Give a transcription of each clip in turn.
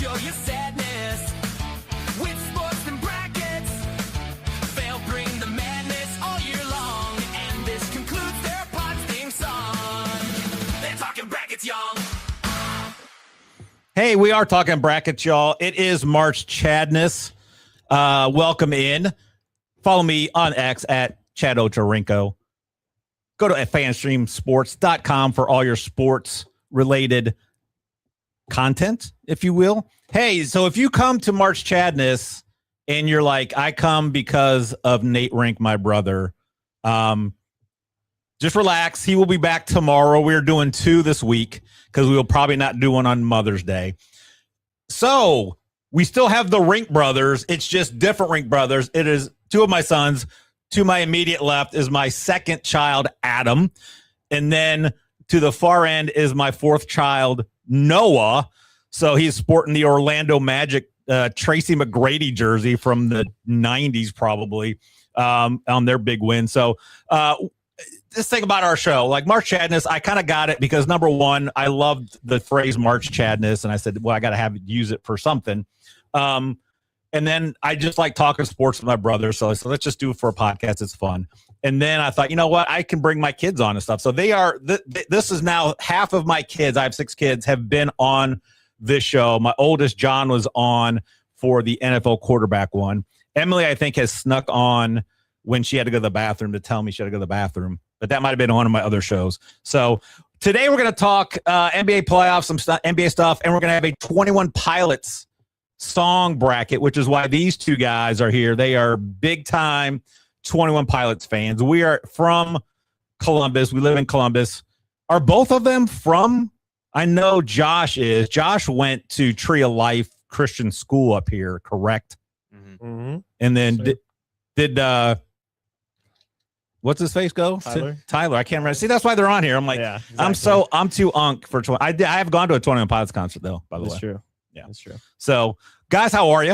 show your sadness with sports and brackets. They'll bring the madness all year long, and this concludes their pod's theme song. They're talking brackets, y'all. Hey, we are talking brackets, y'all. It is March Chadness. Welcome in. Follow me on X at Chad Rink. Go to fanstreamsports.com for all your sports-related content, if you will. Hey, so if you come to March Chadness and you're like, I come because of Nate Rink, my brother, just relax. He will be back tomorrow. We're doing 2 this week because we will probably not do one on Mother's Day. So we still have the Rink brothers. It's just different Rink brothers. It is 2 of my sons. To my immediate left is my second child, Adam. And then to the far end is my 4th child, Noah. So he's sporting the Orlando Magic Tracy McGrady jersey from the 90s, probably, on their big win. So this thing about our show, like March Chadness, I kind of got it because, number one, I loved the phrase March Chadness. And I said, well, I got to use it for something. And then I just like talking sports with my brother. So I said, let's just do it for a podcast. It's fun. And then I thought, you know what? I can bring my kids on and stuff. So they are, this is now half of my kids. I have 6 kids have been on this show. My oldest, John, was on for the NFL quarterback one. Emily, I think, has snuck on when she had to go to the bathroom to tell me she had to go to the bathroom. But that might have been one of my other shows. So today we're going to talk NBA playoffs, some NBA stuff, and we're going to have a 21 Pilots song bracket, which is why these 2 guys are here. They are big-time 21 Pilots fans. We are from Columbus. We live in Columbus. Are both of them from? I know Josh is. Josh went to Tree of Life Christian School up here, correct? Mm-hmm. And then did what's his face go? Tyler. I can't remember. See, that's why they're on here. I'm like, yeah, exactly. I'm too unk for 20. I have gone to a 21 Pilots concert though, by the way. That's true. Yeah, that's true. So, guys, how are you?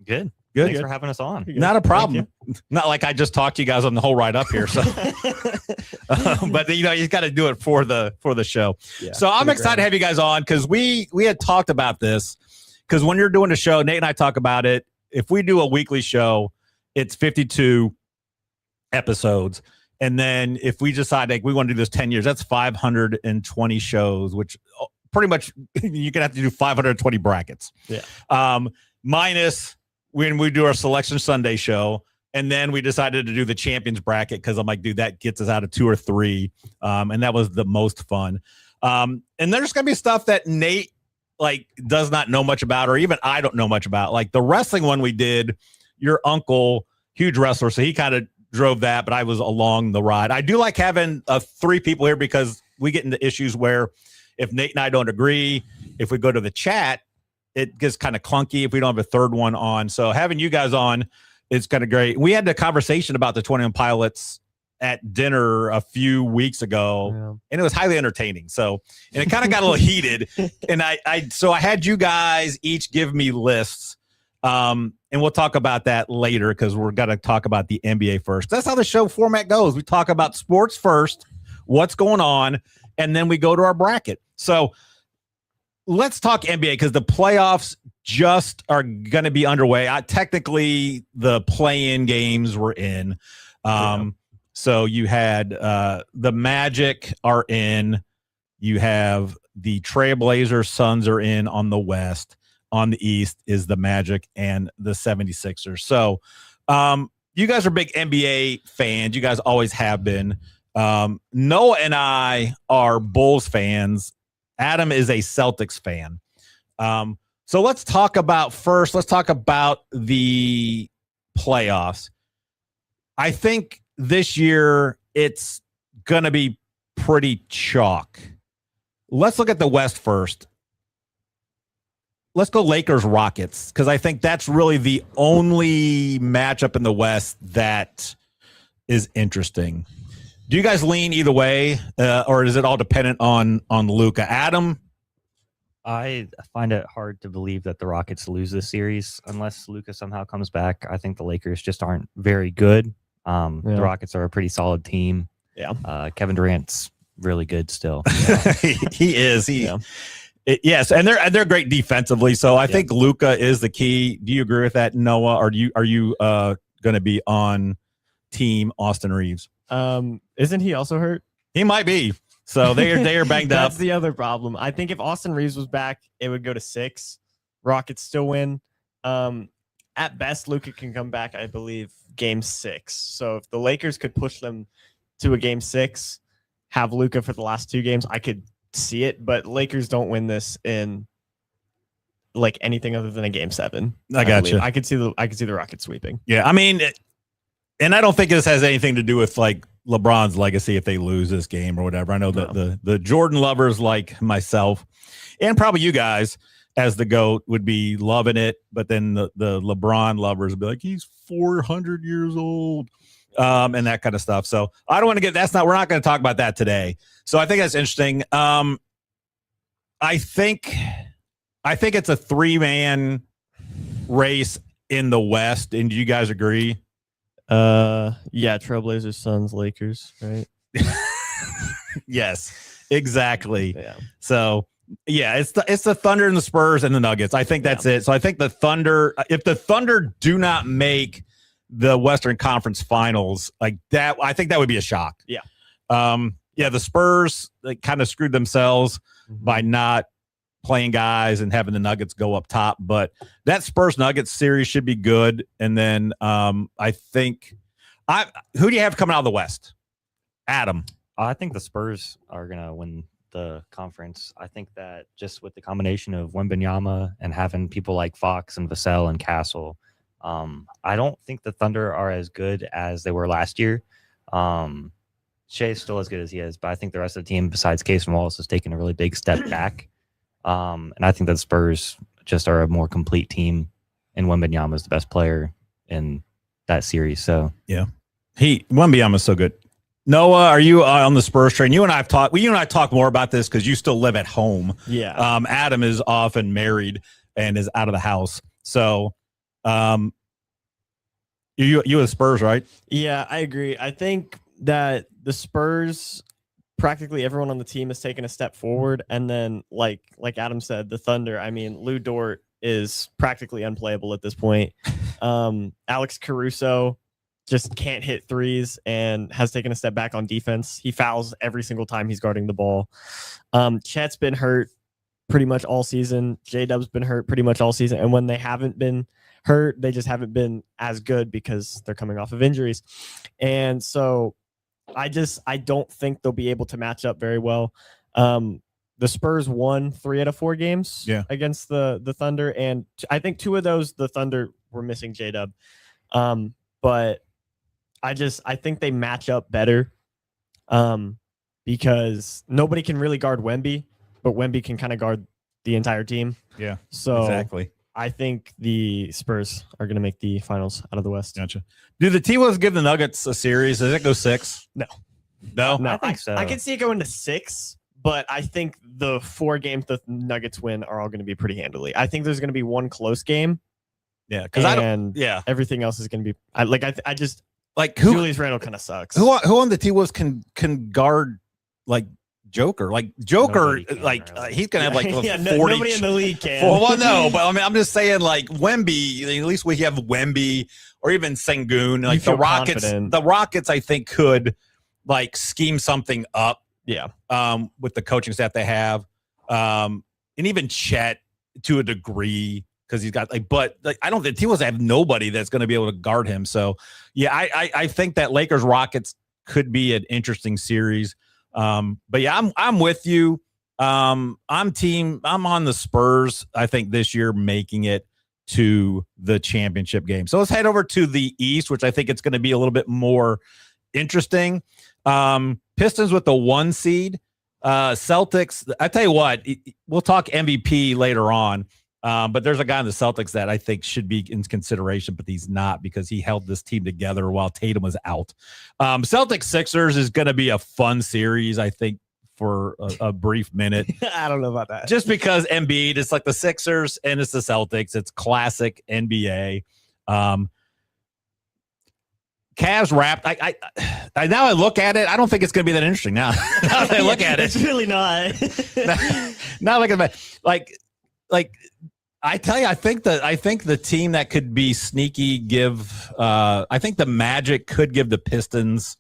Good. Thanks for having us on. Not a problem. Not like I just talked to you guys on the whole ride up here. So, but you got to do it for the show. Yeah, so I'm excited to have you guys on because we had talked about this because when you're doing a show, Nate and I talk about it. If we do a weekly show, it's 52 episodes. And then if we decide like we want to do this 10 years, that's 520 shows, which pretty much you're gonna have to do 520 brackets. Yeah. Minus when we do our Selection Sunday show, and then we decided to do the Champions bracket because I'm like, dude, that gets us out of 2 or 3, and that was the most fun. And there's gonna be stuff that Nate like does not know much about, or even I don't know much about. Like the wrestling one we did, your uncle, huge wrestler, so he kind of drove that, but I was along the ride. I do like having 3 people here because we get into issues where if Nate and I don't agree, if we go to the chat, it gets kind of clunky if we don't have a 3rd one on. So having you guys on is kind of great. We had a conversation about the 21 Pilots at dinner a few weeks ago, and it was highly entertaining. So, and it kind of got a little heated. And I had you guys each give me lists. And we'll talk about that later because we're going to talk about the NBA first. That's how the show format goes. We talk about sports first, what's going on, and then we go to our bracket. So let's talk NBA because the playoffs just are going to be underway. Technically, the play-in games were in. So you had the Magic are in. You have the Trailblazers, Suns are in on the West. On the East is the Magic and the 76ers. So you guys are big NBA fans. You guys always have been. Noah and I are Bulls fans. Adam is a Celtics fan. So let's talk about the playoffs. I think this year it's going to be pretty chalk. Let's look at the West first. Let's go Lakers Rockets because I think that's really the only matchup in the West that is interesting. Do you guys lean either way, or is it all dependent on Luka? Adam? I find it hard to believe that the Rockets lose this series unless Luka somehow comes back. I think the Lakers just aren't very good. The Rockets are a pretty solid team. Yeah. Kevin Durant's really good still. He is. Yes, and they're great defensively. So I think Luka is the key. Do you agree with that, Noah? Or are you going to be on team Austin Reeves? Isn't he also hurt? He might be. So they are banged up. That's the other problem. I think if Austin Reeves was back, it would go to 6. Rockets still win. At best, Luka can come back, I believe, game 6. So if the Lakers could push them to a game 6, have Luka for the last 2 games, I could see it. But Lakers don't win this in like anything other than a game 7. I got you. I could see the Rockets sweeping. Yeah, I mean, and I don't think this has anything to do with like LeBron's legacy if they lose this game or whatever. I know that the Jordan lovers like myself and probably you guys as the GOAT would be loving it, but then the LeBron lovers would be like, he's 400 years old, and that kind of stuff. So I don't want to we're not going to talk about that today. So I think that's interesting. I think it's a 3-man race in the West. And do you guys agree? Yeah, Trailblazers, Suns, Lakers, right? Yes, exactly. Yeah. So yeah, it's the Thunder and the Spurs and the Nuggets. I think that's it. So I think the Thunder, if the Thunder do not make the Western Conference Finals, like that, I think that would be a shock. Yeah. The Spurs kind of screwed themselves by not playing guys and having the Nuggets go up top, but that Spurs Nuggets series should be good. And then I think who do you have coming out of the West? Adam. I think the Spurs are going to win the conference. I think that just with the combination of Wembanyama and having people like Fox and Vassell and Castle, I don't think the Thunder are as good as they were last year. Shea's still as good as he is, but I think the rest of the team, besides Case and Wallace, has taken a really big step back. And I think that the Spurs just are a more complete team, and Wembanyama is the best player in that series. So yeah, Wembanyama is so good. Noah, are you on the Spurs train? You and I have talked. You and I talk more about this because you still live at home. Yeah. Adam is off and married and is out of the house. So, you a Spurs, right? Yeah, I agree. I think that the Spurs, practically everyone on the team has taken a step forward, and then like Adam said, the Thunder. I mean, Lou Dort is practically unplayable at this point. Alex Caruso just can't hit threes and has taken a step back on defense. He fouls every single time he's guarding the ball. Chet's been hurt pretty much all season. J-Dub's been hurt pretty much all season. And when they haven't been hurt, they just haven't been as good because they're coming off of injuries. And so I don't think they'll be able to match up very well. The Spurs won 3 out of 4 games against the Thunder. And I think 2 of those, the Thunder were missing J-Dub. But I think they match up better because nobody can really guard Wemby, but Wemby can kind of guard the entire team. Yeah, so exactly. I think the Spurs are going to make the finals out of the West. Gotcha. Do the T-Wolves give the Nuggets a series? Does it go 6? No. I think so. I can see it going to 6, but I think the 4 games the Nuggets win are all going to be pretty handily. I think there's going to be 1 close game. Yeah, because everything else is going to be I just like Julius Randle kind of sucks. Who on the T-Wolves can guard like Joker? Like Joker, he's gonna have like 40. Nobody in the league can. Well, no, but I mean, I'm just saying like Wemby. At least we have Wemby or even Sengun. Like the Rockets, confident. The Rockets, I think could like scheme something up. Yeah. With the coaching staff they have, and even Chet to a degree. Because he's got but I don't think T-Wolves have nobody that's going to be able to guard him. So yeah, I think that Lakers Rockets could be an interesting series. But yeah, I'm with you. I'm on the Spurs. I think this year making it to the championship game. So let's head over to the East, which I think it's going to be a little bit more interesting. Pistons with the 1 seed. Celtics. I tell you what, we'll talk MVP later on. But there's a guy in the Celtics that I think should be in consideration, but he's not because he held this team together while Tatum was out. Celtics Sixers is going to be a fun series, I think, for a brief minute. I don't know about that. Just because Embiid, it's like the Sixers and it's the Celtics. It's classic NBA. Cavs wrapped. I now look at it. I don't think it's going to be that interesting now. Now that I look at it, it's really not. not like I tell you, I think the team that could be sneaky I think the Magic could give the Pistons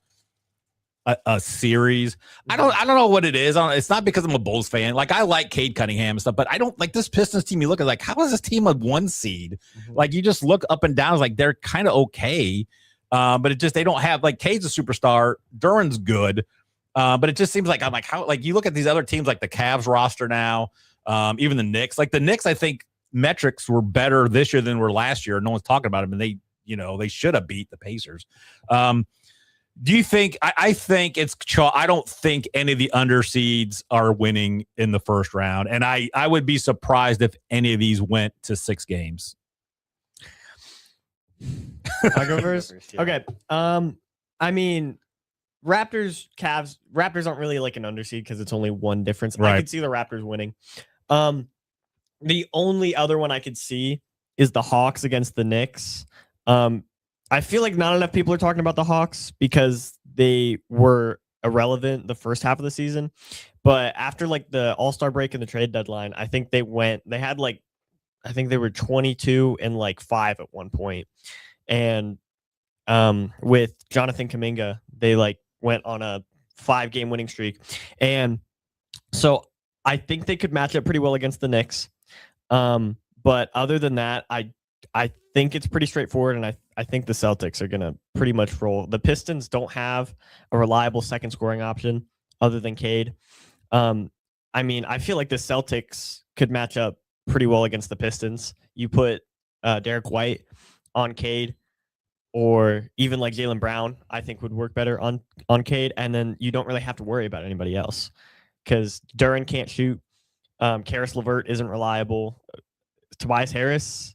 a series. I don't know what it is. It's not because I'm a Bulls fan. Like, I like Cade Cunningham and stuff, but I don't like this Pistons team. You look at like, how is this team a 1 seed? Like, you just look up and down. It's like they're kind of okay, but it just, they don't have, like, Cade's a superstar. Duran's good, but it just seems like, I'm like, how, like, you look at these other teams like the Cavs roster now, even the Knicks. Like the Knicks, I think metrics were better this year than were last year. No one's talking about them, and they should have beat the Pacers. Do you think? I think it's. I don't think any of the underseeds are winning in the first round, and I would be surprised if any of these went to 6 games. I'll go first. Yeah. Okay. I mean, Raptors, Cavs. Raptors aren't really like an underseed because it's only 1 difference. Right. I could see the Raptors winning. The only other one I could see is the Hawks against the Knicks. I feel like not enough people are talking about the Hawks because they were irrelevant the first half of the season. But after like the All-Star break and the trade deadline, I think they had like, I think they were 22 and like 5 at one point. And with Jonathan Kuminga, they like went on a 5-game winning streak. And so I think they could match up pretty well against the Knicks. But other than that, I think it's pretty straightforward, and I think the Celtics are going to pretty much roll. The Pistons don't have a reliable second scoring option other than Cade. I mean, I feel like the Celtics could match up pretty well against the Pistons. You put Derek White on Cade, or even like Jaylen Brown, I think would work better on Cade, and then you don't really have to worry about anybody else because Duran can't shoot. Karis LeVert isn't reliable. Tobias Harris.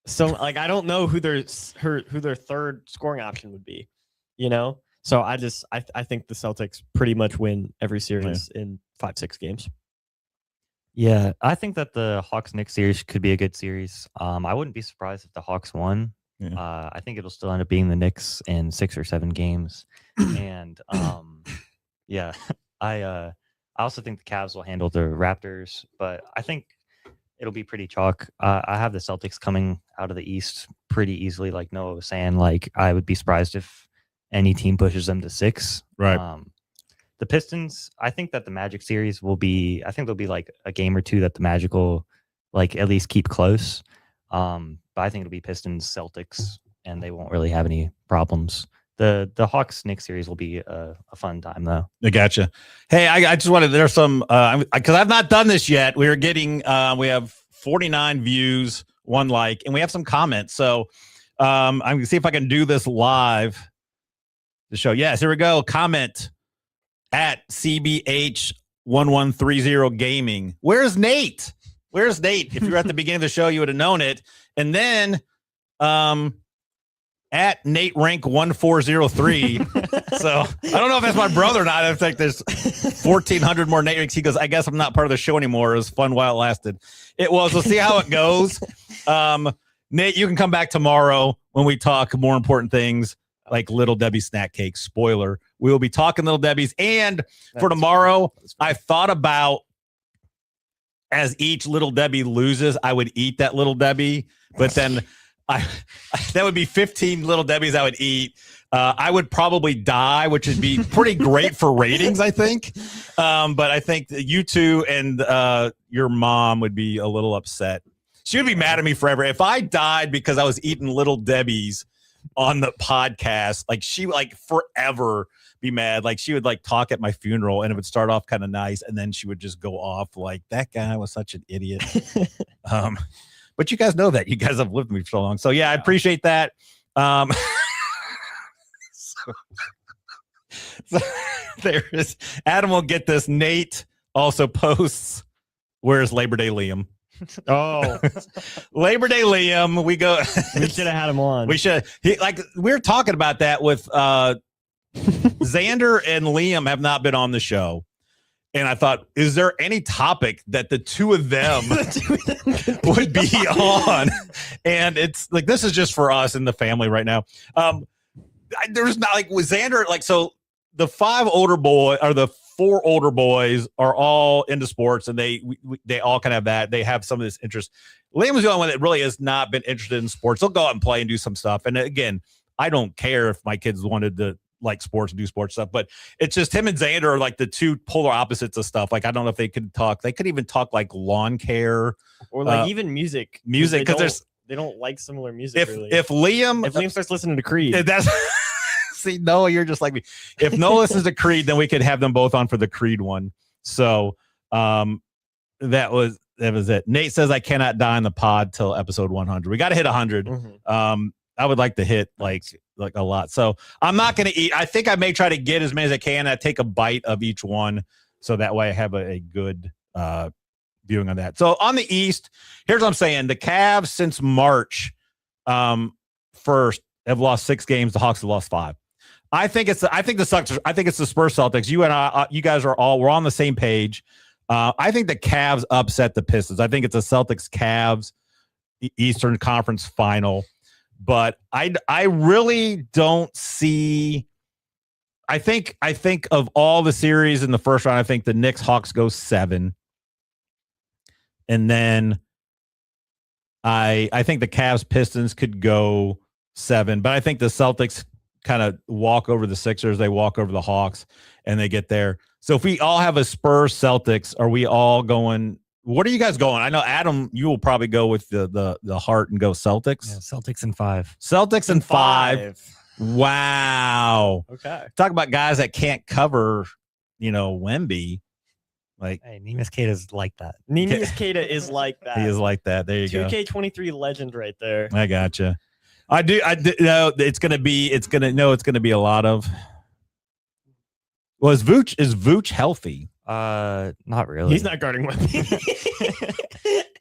So like I don't know who their third scoring option would be, So I think the Celtics pretty much win every series in 5-6 games. Yeah, I think that the Hawks-Knicks series could be a good series. I wouldn't be surprised if the Hawks won. Yeah. I think it'll still end up being the Knicks in 6 or 7 games. And yeah, I also think the Cavs will handle the Raptors, but I think it'll be pretty chalk. I have the Celtics coming out of the East pretty easily, like Noah was saying. Like, I would be surprised if any team pushes them to 6. Right. The Pistons, I think that the Magic series will be, I think there'll be like a game or 2 that the Magic will like at least keep close. But I think it'll be Pistons, Celtics, and they won't really have any problems. The Hawks-Knicks series will be a fun time, though. I gotcha. Hey, I just wanted, there's some, because I've not done this yet. We're getting, we have 49 views, 1 like, and we have some comments. So I'm going to see if I can do this live to show. Yes, here we go. Comment at CBH1130 Gaming. Where's Nate? If you were at the beginning of the show, you would have known it. And then, at Nate Rink 1403. So I don't know if that's my brother or not. I think there's 1,400 more Nate Rinks. He goes, I guess I'm not part of the show anymore. It was fun while it lasted. It was. We'll see how it goes. Nate, you can come back tomorrow when we talk more important things like Little Debbie snack cake. Spoiler. We will be talking Little Debbie's. And for tomorrow, I thought about as each Little Debbie loses, I would eat that Little Debbie. But then that would be 15 Little Debbies I would eat. I would probably die, which would be pretty great for ratings, I think. But I think that you two and your mom would be a little upset. She would be mad at me forever. If I died because I was eating Little Debbies on the podcast, like she would like forever be mad. Like she would like talk at my funeral and it would start off kind of nice. And then she would just go off like, that guy was such an idiot. But you guys know that. You guys have lived with me for so long. So, yeah, I appreciate that. So there is. Adam will get this. Nate also posts, where's Labor Day Liam? Oh, Labor Day Liam. We go. We should have had him on. We should. We were talking about that with Xander and Liam have not been on the show. And I thought, is there any topic that the two of them would be on? And it's like, this is just for us in the family right now. There's not like with Xander, like, so the 5 older boy or the 4 older boys are all into sports, and they all kind of have that. They have some of this interest. Liam was the only one that really has not been interested in sports. They'll go out and play and do some stuff. And again, I don't care if my kids wanted to like sports and do sports stuff, but it's just him and Xander are like the two polar opposites of stuff. Like, I don't know if they could talk. They could even talk like lawn care or like even music. Because they don't like similar music. If Liam starts listening to Creed, that's see, Noah, you're just like me. If Noah listens to Creed, then we could have them both on for the Creed one. So that was it. Nate says I cannot die in the pod till episode 100. We got to hit 100. Mm-hmm. I would like to hit like a lot. So I'm not going to eat. I think I may try to get as many as I can. I take a bite of each one, so that way I have a good viewing on that. So on the East, here's what I'm saying: the Cavs since March 1st have lost 6 games. The Hawks have lost 5. I think the Celtics. I think it's the Spurs Celtics. You and I, you guys we're on the same page. I think the Cavs upset the Pistons. I think it's a Celtics Cavs Eastern Conference final. But I really don't see. I think of all the series in the first round, I think the Knicks Hawks go 7, and then I think the Cavs Pistons could go 7, but I think the Celtics kind of walk over the Sixers, they walk over the Hawks, and they get there. So if we all have a Spurs Celtics, are we all going? What are you guys going? I know, Adam, you will probably go with the heart and go Celtics. Yeah, Celtics in 5. Celtics in 5. Wow. Okay. Talk about guys that can't cover, Wemby. Like, hey, Neemias Queta's like that. Neemias Queta is like that. He is like that. There you go. 2K23 legend right there. I gotcha. I do. No, it's going to be a lot of. Well, is Vooch healthy? Not really. He's not guarding Wemby.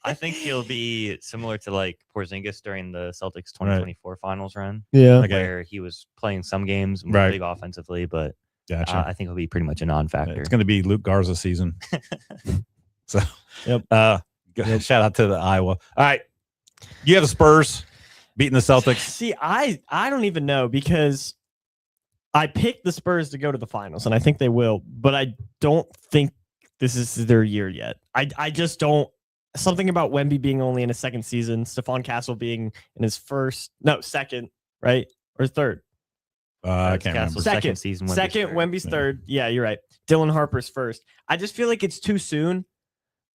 I think he'll be similar to like Porzingis during the Celtics 2024 finals run. Yeah. Where he was playing some games big offensively, but gotcha. I think he'll be pretty much a non-factor. It's going to be Luke Garza season. So, yep. Shout out to the Iowa. All right. You have the Spurs beating the Celtics. See, I don't even know, because I picked the Spurs to go to the finals, and I think they will, but I don't think this is their year yet. I just don't. Something about Wemby being only in his second season, Stephon Castle being in his second, right? Or third? I can't remember. Second season. Wemby's third. Yeah, you're right. Dylan Harper's first. I just feel like it's too soon.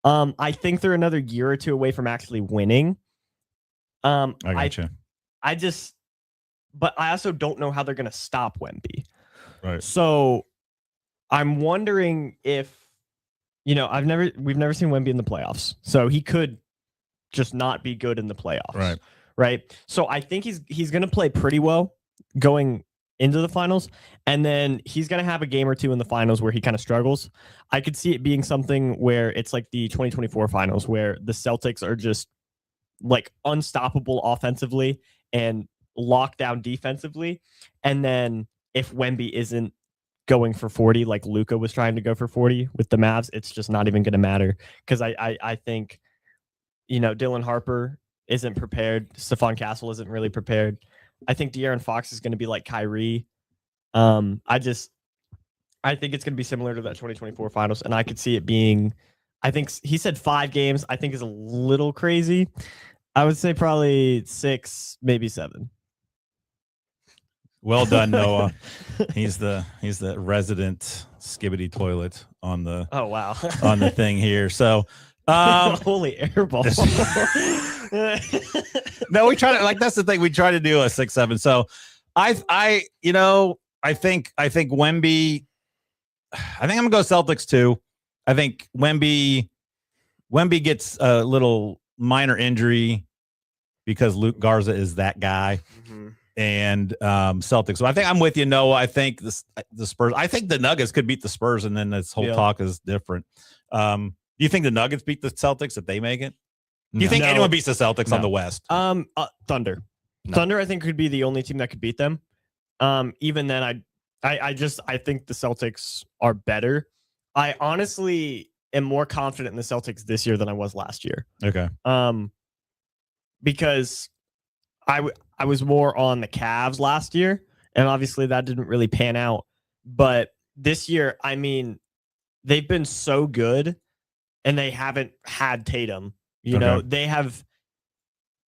I think they're another year or two away from actually winning. I gotcha. But I also don't know how they're going to stop Wemby. Right. So I'm wondering if, we've never seen Wemby in the playoffs. So he could just not be good in the playoffs. Right. Right. So I think he's going to play pretty well going into the finals. And then he's going to have a game or two in the finals where he kind of struggles. I could see it being something where it's like the 2024 finals, where the Celtics are just like unstoppable offensively and locked down defensively. And then if Wemby isn't going for 40 like Luka was trying to go for 40 with the Mavs, it's just not even going to matter, because I think Dylan Harper isn't prepared. Stephon Castle isn't really prepared. I think De'Aaron Fox is going to be like Kyrie. I think it's going to be similar to that 2024 finals, and I could see it being, I think he said 5 games, I think is a little crazy. I would say probably 6, maybe 7. Well done, Noah. He's the resident skibbity toilet on the on the thing here. So holy airball. No, we try to that's the thing. We try to do a 6-7. So I think Wemby. I think I'm gonna go Celtics too. I think Wemby gets a little minor injury because Luke Garza is that guy. Mm-hmm. And Celtics. So I think I'm with you, Noah. I think the Spurs. I think the Nuggets could beat the Spurs, and then this whole talk is different. Do you think the Nuggets beat the Celtics if they make it? Do you think anyone beats the Celtics on the West? Thunder. No. Thunder, I think, could be the only team that could beat them. Even then, I think the Celtics are better. I honestly am more confident in the Celtics this year than I was last year. Okay. Because I was more on the Cavs last year, and obviously that didn't really pan out. But this year, I mean, they've been so good and they haven't had Tatum. You know, they have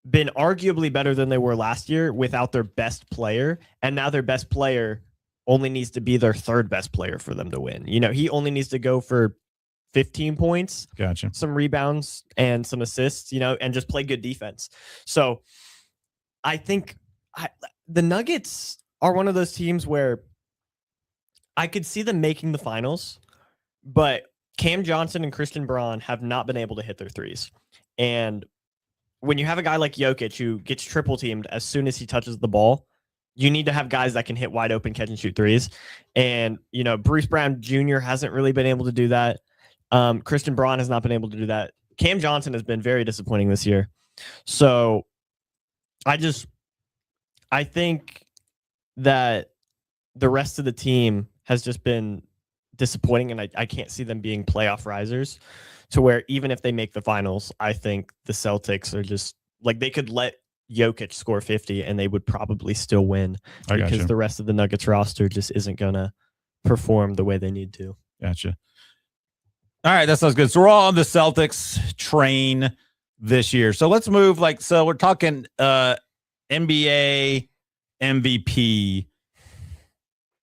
been arguably better than they were last year without their best player. And now their best player only needs to be their third best player for them to win. You know, he only needs to go for 15 points, Gotcha. some rebounds and some assists, you know, and just play good defense. So I think the Nuggets are one of those teams where I could see them making the finals, but Cam Johnson and Christian Braun have not been able to hit their threes. And when you have a guy like Jokic who gets triple teamed as soon as he touches the ball, you need to have guys that can hit wide open catch and shoot threes. And, you know, Bruce Brown Jr. hasn't really been able to do that. Christian Braun has not been able to do that. Cam Johnson has been very disappointing this year. So I think that the rest of the team has just been disappointing, and I can't see them being playoff risers to where even if they make the finals, I think the Celtics are just like they could let Jokic score 50 and they would probably still win because the rest of the Nuggets roster just isn't going to perform the way they need to. Gotcha. All right, that sounds good. So we're all on the Celtics train this year. So let's move so we're talking NBA MVP.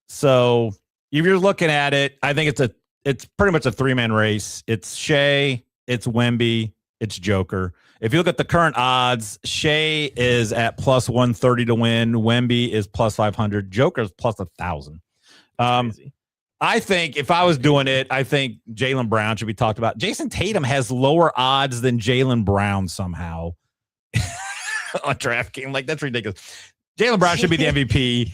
So if you're looking at it, I think it's pretty much a three-man race. It's Shea, it's Wemby, it's Joker. If you look at the current odds, Shea is at plus 130 to win. Wemby is plus 500. Joker is plus 1,000. I think if I was doing it, I think Jaylen Brown should be talked about. Jason Tatum has lower odds than Jaylen Brown somehow on DraftKings. Like, that's ridiculous. Jaylen Brown should be the MVP.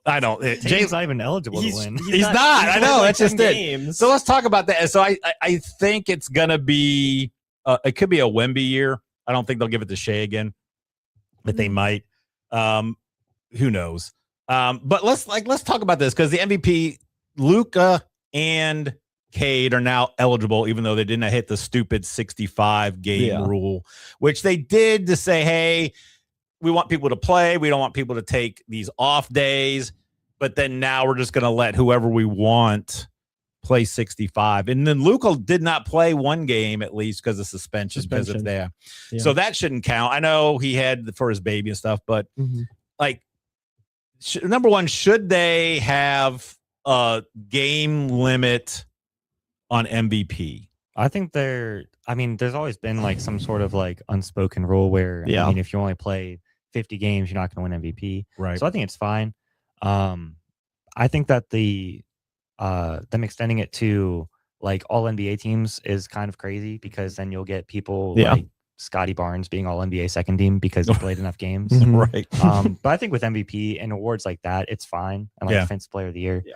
I don't. Tatum's not even eligible to win. He's not. I know. That's just it. So let's talk about that. So I think it's gonna be. It could be a Wemby year. I don't think they'll give it to Shea again, but they might. Who knows? But let's talk about this because the MVP, Luka and Cade, are now eligible, even though they didn't hit the stupid 65 game rule, which they did to say, hey, we want people to play. We don't want people to take these off days. But then now we're just going to let whoever we want play 65. And then Luka did not play one game, at least, because of suspension. Because of that. Yeah. So that shouldn't count. I know he had for his baby and stuff, but number one, should they have a game limit on MVP? I think there's always been like some sort of like unspoken rule where, I mean, if you only play 50 games, you're not going to win MVP. Right. So I think it's fine. I think that them extending it to like all NBA teams is kind of crazy because then you'll get people like Scotty Barnes being all NBA second team because he played enough games. Right. But I think with MVP and awards like that, it's fine. And like defensive player of the year. Yeah.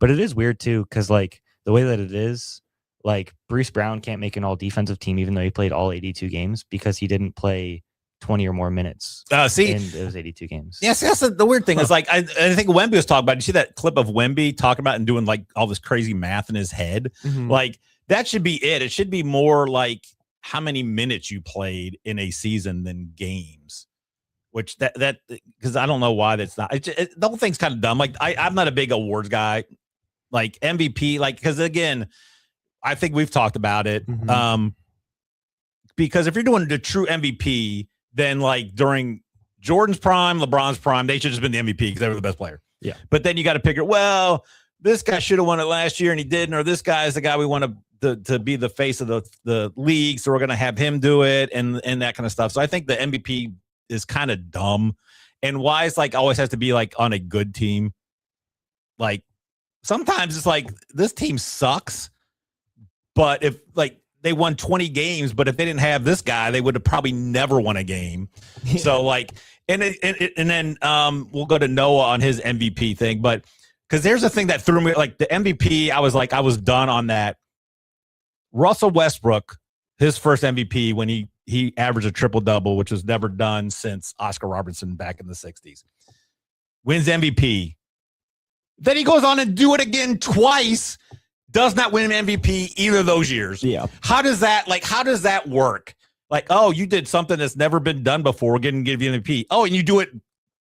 But it is weird too, because like the way that it is, like Bruce Brown can't make an all defensive team even though he played all 82 games because he didn't play 20 or more minutes in those 82 games. Yes, that's the weird thing. Is like I think Wemby was talking about. You see that clip of Wemby talking about and doing like all this crazy math in his head? Like that should be it. It should be more like how many minutes you played in a season than games. Which that because I don't know why that's not. The whole thing's kind of dumb. Like I'm not a big awards guy. Like MVP, like because again, I think we've talked about it. Because if you're doing the true MVP, then like during Jordan's prime, LeBron's prime, they should have just been the MVP because they were the best player. Yeah. But then you got to figure, well, this guy should have won it last year and he didn't, or this guy is the guy we want to be the face of the league, so we're going to have him do it and that kind of stuff. So I think the MVP is kind of dumb. And why it's like always has to be like on a good team. Like sometimes it's like this team sucks, but if like they won 20 games, but if they didn't have this guy, they would have probably never won a game. So like, and then we'll go to Noah on his MVP thing, but because there's a thing that threw me, like the MVP, I was done on that. Russell Westbrook, his first MVP when he averaged a triple-double, which was never done since Oscar Robertson back in the 60s. Wins MVP. Then he goes on and do it again twice. Does not win an MVP either of those years. Yeah. How does that work? Like, oh, you did something that's never been done before, give you an MVP. Oh, and you do it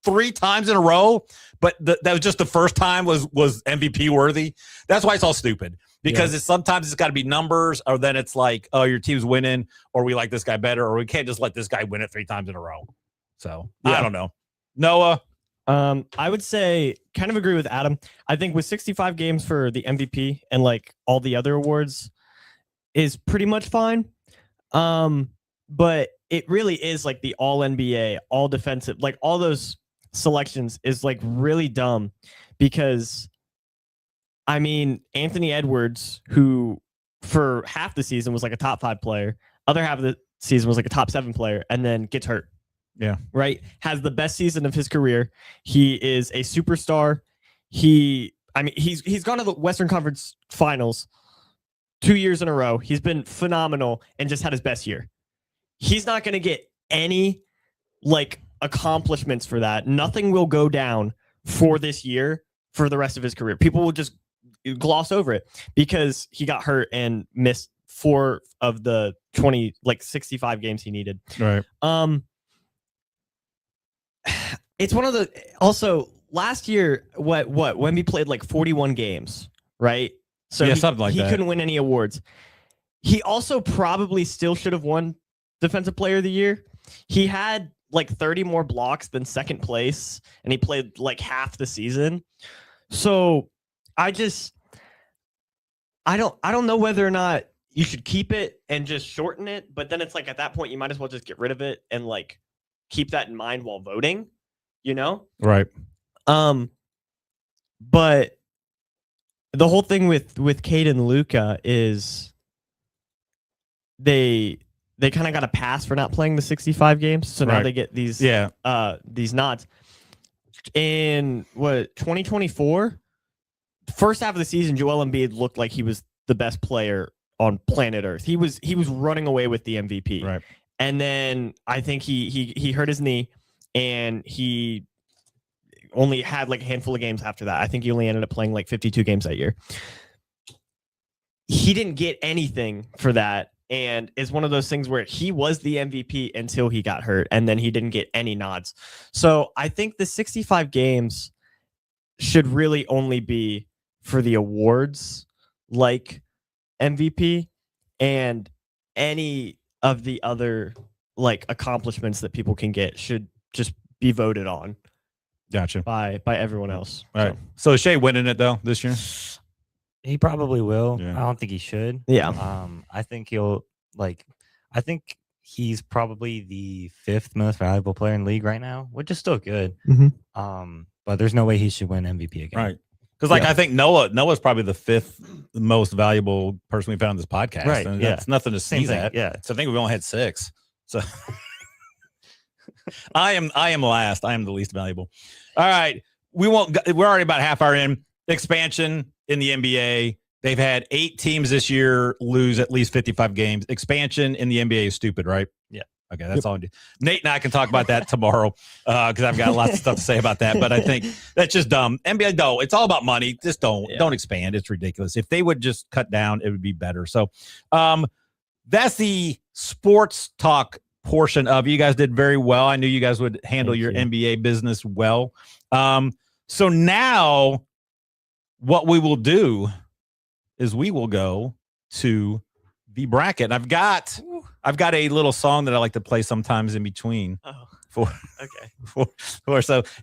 3 times in a row, but that was just the first time was MVP worthy. That's why it's all stupid. Because sometimes it's got to be numbers, or then it's like, oh, your team's winning, or we like this guy better, or we can't just let this guy win it 3 times in a row. So I don't know. Noah? I would say kind of agree with Adam. I think with 65 games for the MVP and like all the other awards is pretty much fine. But it really is like the all NBA, all defensive, like all those selections is like really dumb because I mean, Anthony Edwards, who for half the season was like a top 5 player, other half of the season was like a top 7 player, and then gets hurt. Yeah. Right. Has the best season of his career. He is a superstar. He's gone to the Western Conference Finals 2 years in a row. He's been phenomenal and just had his best year. He's not going to get any like accomplishments for that. Nothing will go down for this year for the rest of his career. People will just gloss over it because he got hurt and missed 4 of the 65 games he needed. Right. It's one of the also last year Wemby played like 41 games, right? So something like that. He couldn't win any awards. He also probably still should have won Defensive Player of the Year. He had like 30 more blocks than second place, and he played like half the season. So I don't know whether or not you should keep it and just shorten it, but then it's like at that point you might as well just get rid of it and like keep that in mind while voting, you know? Right. But the whole thing with Cade and Luka is they kind of got a pass for not playing the 65 games, so now they get these nods. In 2024, first half of the season, Joel Embiid looked like he was the best player on planet Earth. He was running away with the MVP. Right. And then I think he hurt his knee, and he only had like a handful of games after that. I think he only ended up playing like 52 games that year. He didn't get anything for that. And it's one of those things where he was the MVP until he got hurt, and then he didn't get any nods. So I think the 65 games should really only be for the awards like MVP, and any of the other like accomplishments that people can get should just be voted on. Gotcha. By everyone else. All right. So is Shea winning it though this year? He probably will. Yeah. I don't think he should. Yeah. I think I think he's probably the 5th most valuable player in the league right now, which is still good. Mm-hmm. But there's no way he should win MVP again. Right. Because I think Noah's probably the 5th most valuable person we found on this podcast. Right. And Yeah. that's nothing to sneeze at. Yeah. So I think we've only had 6. So I am last. I am the least valuable. All right. We're already about half hour in. Expansion in the NBA. They've had 8 teams this year lose at least 55 games. Expansion in the NBA is stupid, right? Yeah. Okay, that's all I do. Nate and I can talk about that tomorrow because I've got lots of stuff to say about that. But I think that's just dumb. NBA, no, it's all about money. Just don't expand. It's ridiculous. If they would just cut down, it would be better. So that's the sports talk portion of it. You guys did very well. I knew you guys would handle your NBA business well. So now what we will do is we will go to the bracket. And I've got a little song that I like to play sometimes in between. So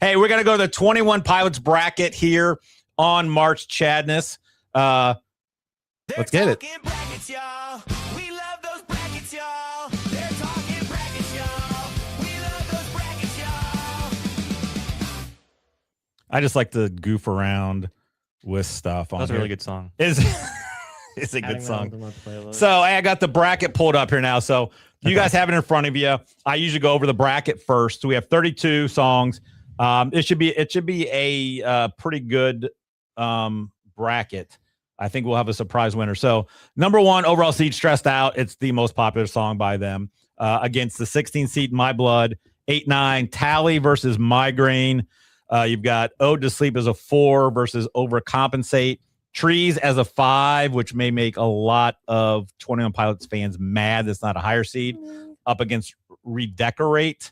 hey, we're gonna go to the 21 Pilots bracket here on March Chadness. Let's get it. Brackets, y'all. We love those brackets, y'all. They're talking brackets, y'all. We love those brackets, y'all. I just like to goof around with stuff on That's a here. really good song. It's a good song. So I got the bracket pulled up here now. So you guys have it in front of you. I usually go over the bracket first. So we have 32 songs. It should be a pretty good bracket. I think we'll have a surprise winner. So number 1 overall seed, Stressed Out. It's the most popular song by them against the 16 seed My Blood. 8-9 Tally versus Migraine. You've got Ode to Sleep as a 4 versus Overcompensate. Trees as a 5, which may make a lot of 21 Pilots fans mad. That's not a higher seed. Up against Redecorate.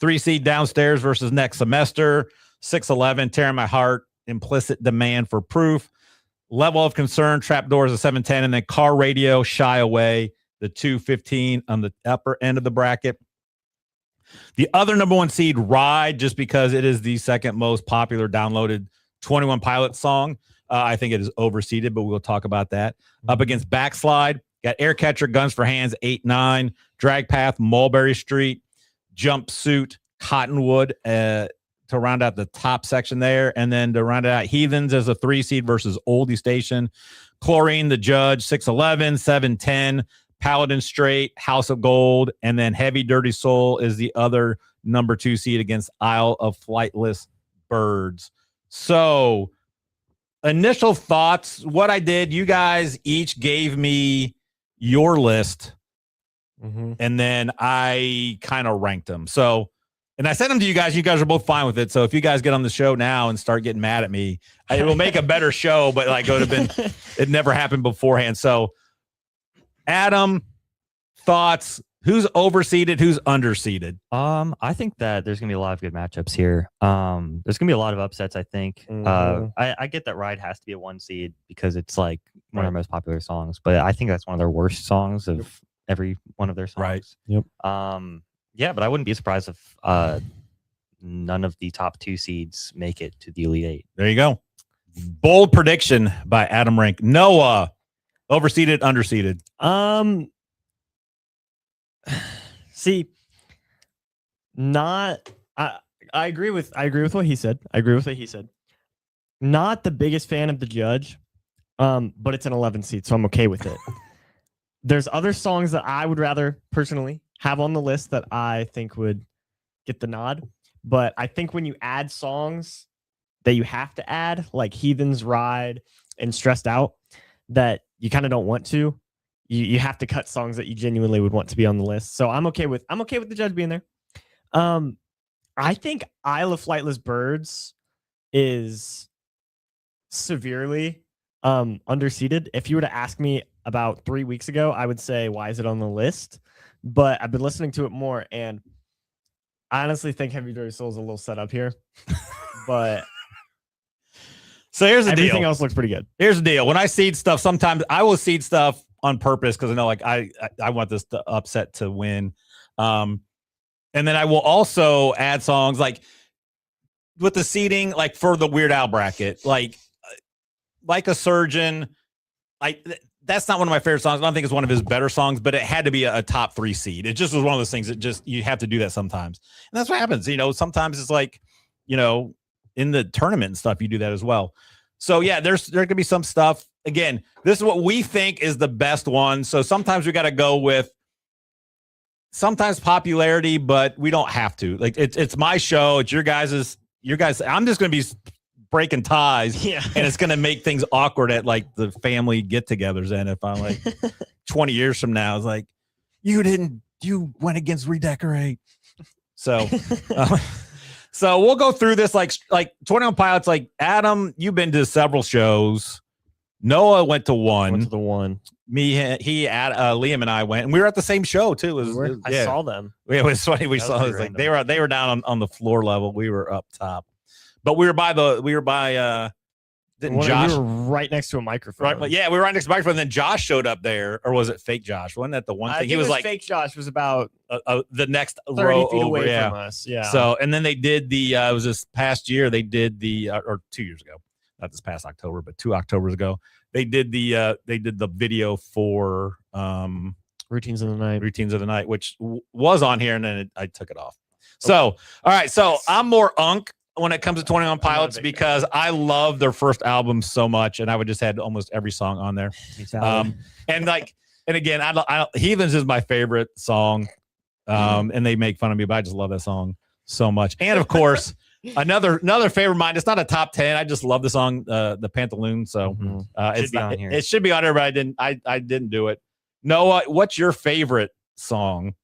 3 seed Downstairs versus Next Semester. 6-11, Tearing My Heart, Implicit Demand for Proof. Level of Concern, Trapdoor is a 7-10, and then Car Radio, Shy Away, the 2-15 on the upper end of the bracket. The other number 1 seed, Ride, just because it is the second most popular downloaded 21 Pilots song. I think it is overseeded, but we'll talk about that. Up against Backslide, got Aircatcher, Guns for Hands, 8-9, Drag Path, Mulberry Street, Jumpsuit, Cottonwood, to round out the top section there. And then to round it out, Heathens as a 3 seed versus Oldie Station. Chlorine, The Judge, 6-11, 7-10. Paladin Straight, House of Gold. And then Heavy Dirty Soul is the other number 2 seed against Isle of Flightless Birds. So initial thoughts, what I did, you guys each gave me your list. And then I kind of ranked them. So, and I sent them to you guys. You guys are both fine with it. So if you guys get on the show now and start getting mad at me, it will make a better show, but like it would have been, it never happened beforehand. So Adam, thoughts, who's overseeded, who's underseeded? I think that there's gonna be a lot of good matchups here. There's gonna be a lot of upsets, I think. I get that Ride has to be a 1 seed because it's like one of their most popular songs, but I think that's one of their worst songs of every one of their songs. Right. Yep. Yeah, but I wouldn't be surprised if none of the top 2 seeds make it to the Elite 8. There you go. Bold prediction by Adam Rink. Noah, overseeded, underseeded. See, not I agree with what he said. Not the biggest fan of The Judge, but it's an 11 seed, so I'm okay with it. There's other songs that I would rather personally have on the list that I think would get the nod. But I think when you add songs that you have to add, like Heathens, Ride, and Stressed Out, that you kind of don't want to, you have to cut songs that you genuinely would want to be on the list. So I'm okay with The Judge being there. I think Isle of Flightless Birds is severely underseeded. If you were to ask me about 3 weeks ago, I would say, why is it on the list? But I've been listening to it more, and I honestly think Heavy Dirty Soul is a little set up here. But so here's the deal. Everything else looks pretty good. Here's the deal. When I seed stuff, sometimes I will seed stuff on purpose because I know like I want this upset to win. And then I will also add songs like with the seeding, like for the Weird Al bracket, like a Surgeon. That's not one of my favorite songs. I don't think it's one of his better songs, but it had to be a top 3 seed. It just was one of those things that just, you have to do that sometimes. And that's what happens. Sometimes it's like, in the tournament and stuff, you do that as well. So yeah, there could be some stuff. Again, this is what we think is the best one. So sometimes we got to go with sometimes popularity, but we don't have to. Like it's my show. It's your guys. I'm just going to be breaking ties, and it's going to make things awkward at like the family get-togethers. And if I'm like 20 years from now, it's like you went against Redecorate. So, so we'll go through this like 21 Pilots. Like Adam, you've been to several shows. Noah went to one. Went to the one. Me, Liam, and I went, and we were at the same show too. I saw them. It was funny. We saw it was like they were down on the floor level. We were up top. But we were by Josh? We were right next to a microphone. Right, yeah, we were right next to a microphone. And then Josh showed up there, or was it fake Josh? Wasn't that the one thing? He was like fake Josh was about the next 30 row feet over, away from us. Yeah. So, and then they did the it was this past year. They did the or 2 years ago, not this past October, but 2 Octobers ago. They did the video for Routines of the Night, which was on here, and then I took it off. So, all right, so I'm more unk when it comes to 21 Pilots because I love their first album so much, and I would just had almost every song on there. And again, I Heathens is my favorite song, and they make fun of me, but I just love that song so much. And of course, another favorite of mine. It's not a top 10. I just love the song, the Pantaloon. So it should be on here, but I didn't do it. Noah, what's your favorite song?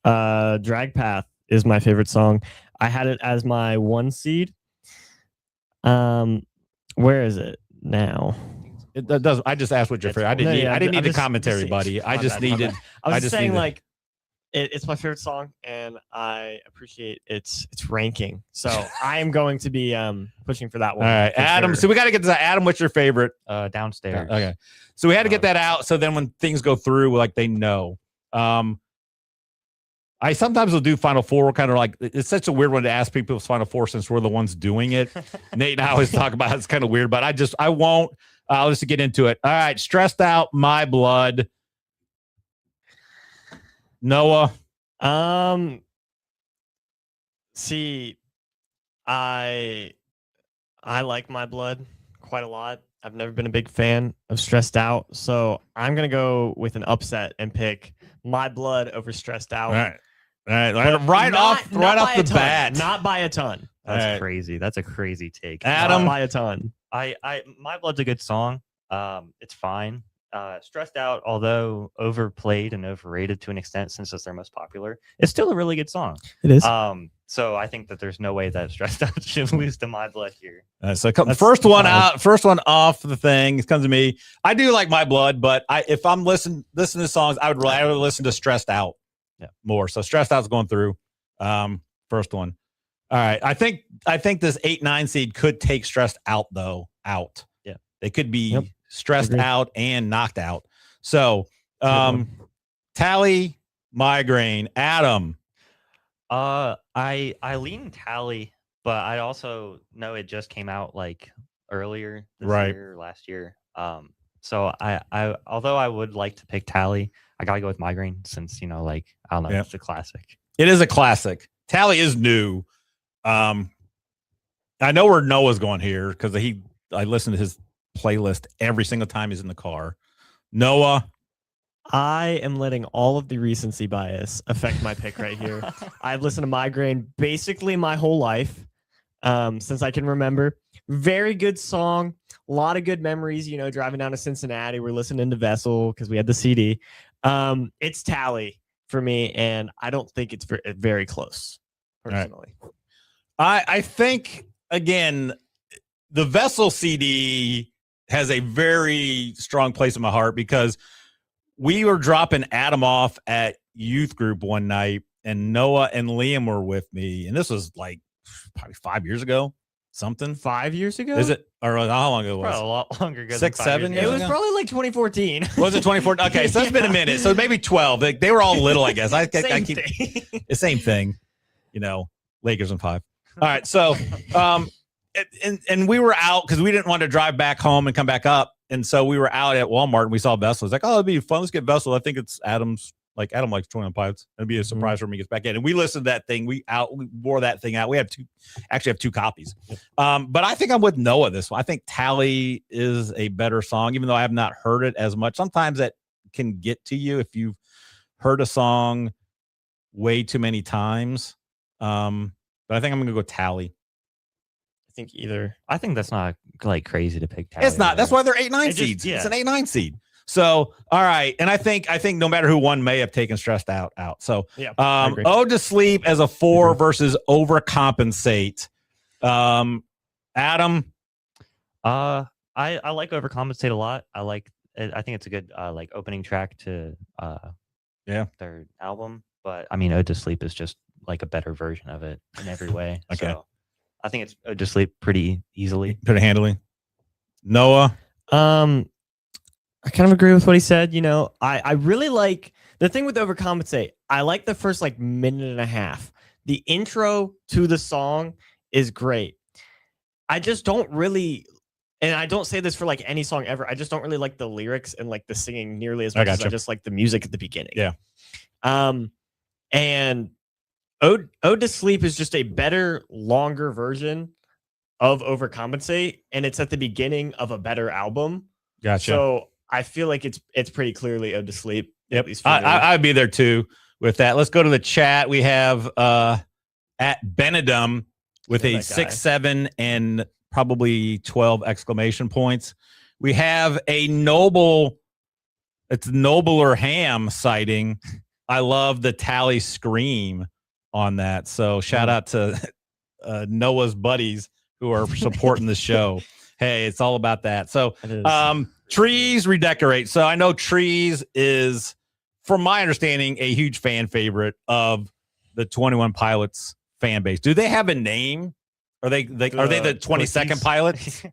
Drag Path is my favorite song. I had it as my 1 seed. Where is it now? It does. I just asked what your favorite. I didn't need the commentary, buddy. I just needed. I was just saying, like, It's my favorite song, and I appreciate its ranking. So I am going to be pushing for that All one. right, Adam. Sure. So we got to get to that. Adam, what's your favorite? Downstairs. Okay. So we had to get that out. So then when things go through, like they know. I sometimes will do Final Four, kind of like it's such a weird one to ask people's Final Four since we're the ones doing it. Nate and I always talk about it. It's kind of weird, but I won't. I'll just get into it. All right, Stressed Out, My Blood. Noah. See, I like My Blood quite a lot. I've never been a big fan of Stressed Out, so I'm gonna go with an upset and pick My Blood over Stressed Out. All right. Right off the bat, not by a ton. That's crazy. That's a crazy take. Adam, not by a ton. My Blood's a good song. It's fine. Stressed Out, although overplayed and overrated to an extent since it's their most popular, it's still a really good song. It is. So I think that there's no way that Stressed Out should lose to My Blood here. So first one off the thing. It comes to me. I do like My Blood, but if I'm listening to songs, I would listen to Stressed Out more. So Stressed Out's going through. First one. All right. I think this 8-9 seed could take Stressed Out though. Out. Yeah. They could be stressed out and knocked out. So Tally, Migraine, Adam. I lean Tally, but I also know it just came out like earlier this year or last year. So I although I would like to pick Tally, I gotta go with Migraine since I don't know, it's a classic. It is a classic. Tally is new. I know where Noah's going here because I listen to his playlist every single time he's in the car. Noah. I am letting all of the recency bias affect my pick right here. I've listened to Migraine basically my whole life, since I can remember. Very good song. A lot of good memories, driving down to Cincinnati. We're listening to Vessel because we had the CD. It's Tally for me, and I don't think it's very close, personally. Right. I think, again, the Vessel CD has a very strong place in my heart because we were dropping Adam off at youth group one night, and Noah and Liam were with me. And this was like probably 5 years ago, something. 5 years ago? Is it? Or how long ago was it? Probably a lot longer ago. 6, 7 years It was ago? probably like 2014. Was it 2014? Okay, so it's been a minute. So maybe 12. They were all little, I guess. I Same keep thing. the same thing, Lakers in 5. All right, so and we were out because we didn't want to drive back home and come back up. And so we were out at Walmart and we saw Vessel. It's like, oh, it'd be fun. Let's get Vessel. I think it's Adam's. Like Adam likes 21 Pilots. It'd be a surprise when he gets back in. And we listened to that thing. We wore that thing out. We have two copies. But I think I'm with Noah this one. I think Tally is a better song, even though I have not heard it as much. Sometimes that can get to you if you've heard a song way too many times. But I think I'm gonna go Tally. I think that's not like crazy to pick Tally. It's not. That's why they're 8-9 seeds. It's an 8-9 seed. So, all right. And I think no matter who won may have taken Stressed Out. So, Ode to Sleep as a 4 versus Overcompensate. Adam. I like Overcompensate a lot. I think it's a good like opening track to their album. But I mean, Ode to Sleep is just like a better version of it in every way. Okay. So I think it's Ode to Sleep pretty easily. Pretty handily. Noah. I kind of agree with what he said. I really like the thing with Overcompensate. I like the first like minute and a half. The intro to the song is great. I just don't really, and I don't say this for like any song ever, I just don't really like the lyrics and like the singing nearly as much as I just like the music at the beginning. Yeah. And Ode to Sleep is just a better, longer version of Overcompensate, and it's at the beginning of a better album. Gotcha. So I feel like it's pretty clearly Ode to Sleep. Yep. At least for me. I'd be there too with that. Let's go to the chat. We have at Benedum with a 6, 7, and probably 12 exclamation points. We have a Nobler Ham sighting. I love the Tally scream on that. So shout out to Noah's buddies who are supporting the show. Hey, it's all about that. So Trees Redecorate. So I know Trees is from my understanding, a huge fan favorite of the 21 Pilots fan base. Do they have a name? Are they are they the 22nd Pilots?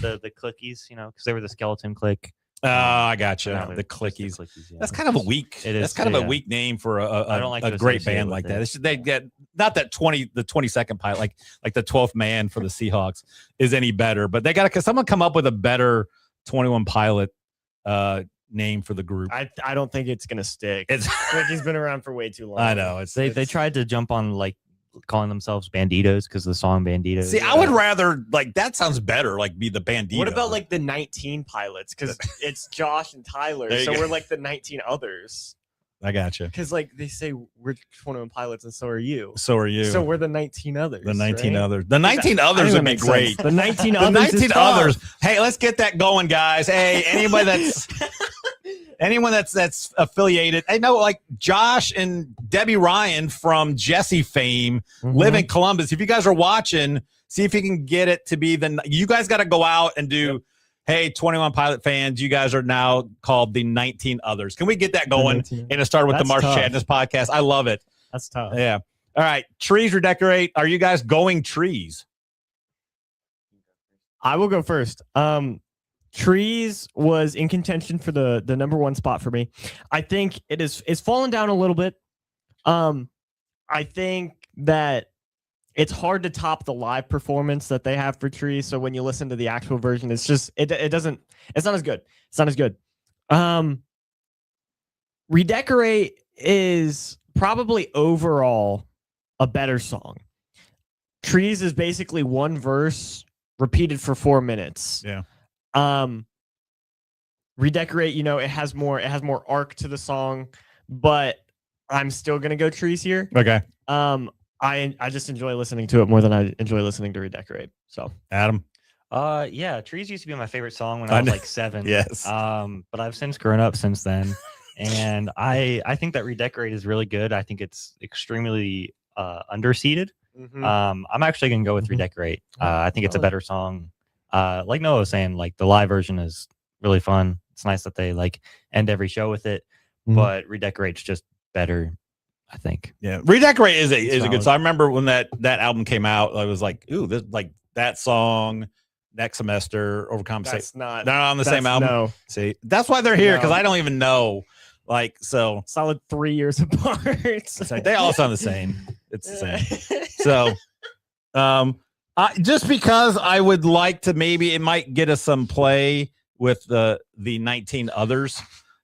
the Clickies, because they were the skeleton clique. Oh, I gotcha. Now The Clickies. Yeah. That's kind of a weak. It is, that's kind of a weak name for I don't like a to great associate band with like it. that. They get not that the 22nd Pilot, like the 12th man for the Seahawks is any better, but they got to someone come up with a better 21 Pilot name for the group. I don't think it's gonna stick. It's Ricky's been around for way too long. I know They tried to jump on like calling themselves Banditos because the song Banditos. See, I would rather that sounds better. Like be the Bandito. What about like the 19 Pilots? Because it's Josh and Tyler, There you so go. we're like the 19 others. I gotcha. Because like they say we're 21 Pilots, and so are you. So are you? So we're the 19 others. The 19 right? others. The 19 others would be great. The 19 The others. 19 is tough. others. Hey, let's get that going, guys. Hey, anyone that's affiliated. I know, like Josh and Debbie Ryan from Jesse fame live in Columbus. If you guys are watching, see if you can get it to be you guys got to go out and do. Hey, 21 Pilot fans, you guys are now called the 19 others. Can we get that going? And it started with the March Chadness podcast. I love it. That's tough. Yeah. All right. Trees redecorate. Are you guys going trees? I will go first. Trees was in contention for the number one spot for me. I think it's fallen down a little bit. I think that it's hard to top the live performance that they have for Trees. So when you listen to the actual version, it's just it's not as good. It's not as good. Redecorate is probably overall a better song. Trees is basically one verse repeated for 4 minutes. Yeah. Redecorate, it has more arc to the song, but I'm still gonna go Trees here. Okay. I just enjoy listening to it more than I enjoy listening to Redecorate. So Adam. Yeah, Trees used to be my favorite song when I was like 7. Yes. But I've since grown up since then. And I think that Redecorate is really good. I think it's extremely underseated. I'm actually gonna go with Redecorate. I think it's a better song. Like Noah was saying, like the live version is really fun. It's nice that they like end every show with it, but Redecorate's just better, I think. Yeah, Redecorate is a good Solid. song. I remember when that album came out, I was like, ooh, this like that song next semester overcompensate. that's not They're not on the same album. No, See, that's why they're here because No. I don't even know. Like, so solid 3 years apart. it's like they all sound the same. It's the same. So, just because I would like to, maybe it might get us some play with the 19 others.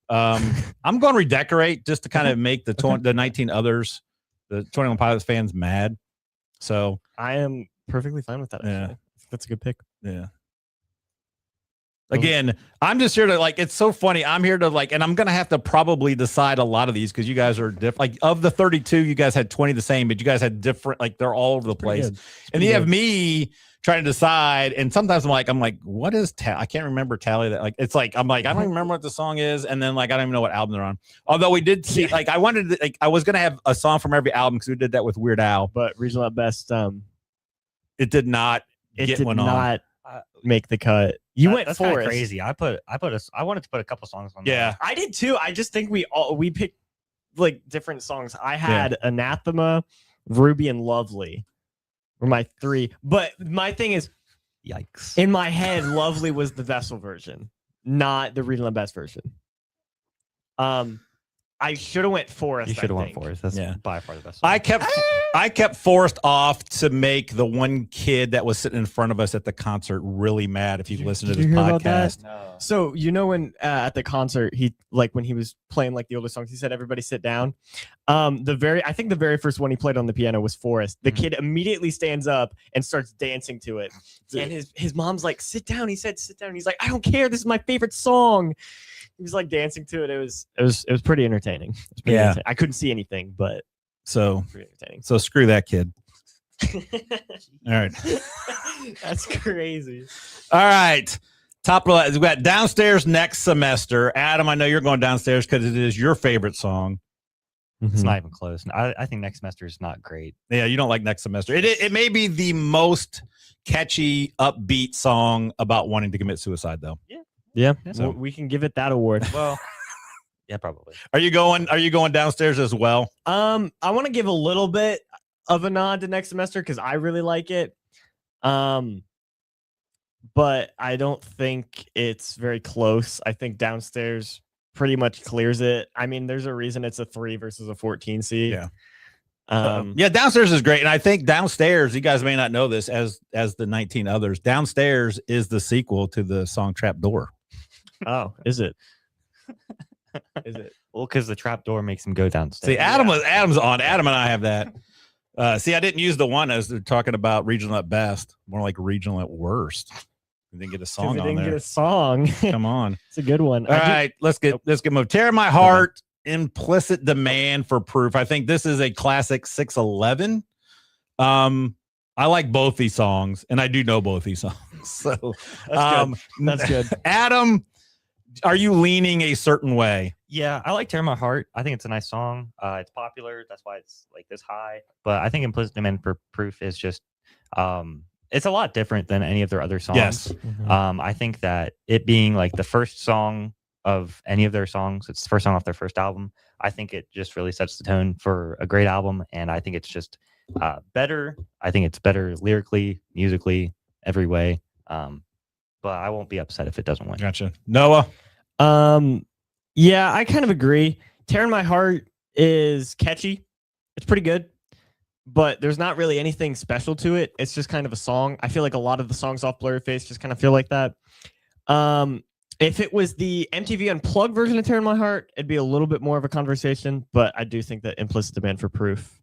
I'm going to Redecorate just to kind of make the 19 others, the 21 Pilots fans mad. So I am perfectly fine with that. Actually. Yeah. I think that's a good pick. yeah. Again, I'm just here to it's so funny. I'm here to and I'm gonna have to probably decide a lot of these because you guys are different. Like of the 32, you guys had 20 the same, but you guys had different. Like they're all over the place. And then you have me trying to decide. And sometimes I'm like, what is I can't remember tally that. It's like I'm like I don't even remember what the song is, and then I don't even know what album they're on. Although we did see I wanted to, I was gonna have a song from every album because we did that with Weird Al, But Regional at Best, it did not it get did one on. not make the cut. You went That's kind of Forest. crazy. I wanted to put a couple songs on. Yeah. I did too. I just think we picked like different songs. I had Anathema, Ruby, and Lovely were my 3. But my thing is, Yikes. in my head, Lovely was the Vessel version, not the Regional at Best version. I should have went Forest. You should have I went think. Forest. That's Yeah. by far the best. I kept Forrest off to make the one kid that was sitting in front of us at the concert really mad if he listened to did this you hear about that? podcast. No. So when at the concert he when he was playing the older songs, he said everybody sit down. I think the very first one he played on the piano was Forest. The kid immediately stands up and starts dancing to it, and his mom's like, sit down. He said sit down. He's like, I don't care. This is my favorite song. He was dancing to it. It was pretty entertaining. Entertaining. I couldn't see anything, but So pretty entertaining. so screw that kid. All right. That's crazy. All right. Top of the, we've got Downstairs Next Semester. Adam, I know you're going downstairs because it is your favorite song. It's not even close. I think next semester is not great. Yeah, you don't like Next Semester. It may be the most catchy, upbeat song about wanting to commit suicide, though. Yeah, So- we can give it that award. Well, Yeah, probably. Are you going downstairs as well? I want to give a little bit of a nod to Next Semester because I really like it. But I don't think it's very close. I think downstairs pretty much clears it. I mean, there's a reason it's a 3 versus a 14 seed. Yeah. Yeah, downstairs is great. And I think downstairs, you guys may not know this as the 19 others, downstairs is the sequel to the song Trapdoor. Oh, is it? Is it? Well, because the trapdoor makes him go downstairs. See, Adam's on. Adam and I have that. See, I didn't use the one as they're talking about regional at best, more like regional at worst. We didn't get a song on didn't there. get a song. Come on. It's a good one. All right, let's get moved. Tear My Heart, Implicit Demand for Proof. I think this is a classic 611. I like both these songs, and I do know both these songs. So That's good. Adam, are you leaning a certain way? Yeah, I like Tear My Heart. I think it's a nice song. It's popular. That's why it's like this high. But I think Implicit Demand for Proof is just it's a lot different than any of their other songs. Yes. Mm-hmm. I think that it being like the first song of any of their songs, it's the first song off their first album. I think it just really sets the tone for a great album. And I think it's just better. I think it's better lyrically, musically, every way. But I won't be upset if it doesn't win. Gotcha. Noah? Yeah, I kind of agree. Tearing My Heart is catchy. It's pretty good, but there's not really anything special to it. It's just kind of a song. I feel like a lot of the songs off Blurry Face just kind of feel like that. If it was the MTV Unplugged version of Tearing My Heart, it'd be a little bit more of a conversation, but I do think that Implicit Demand for Proof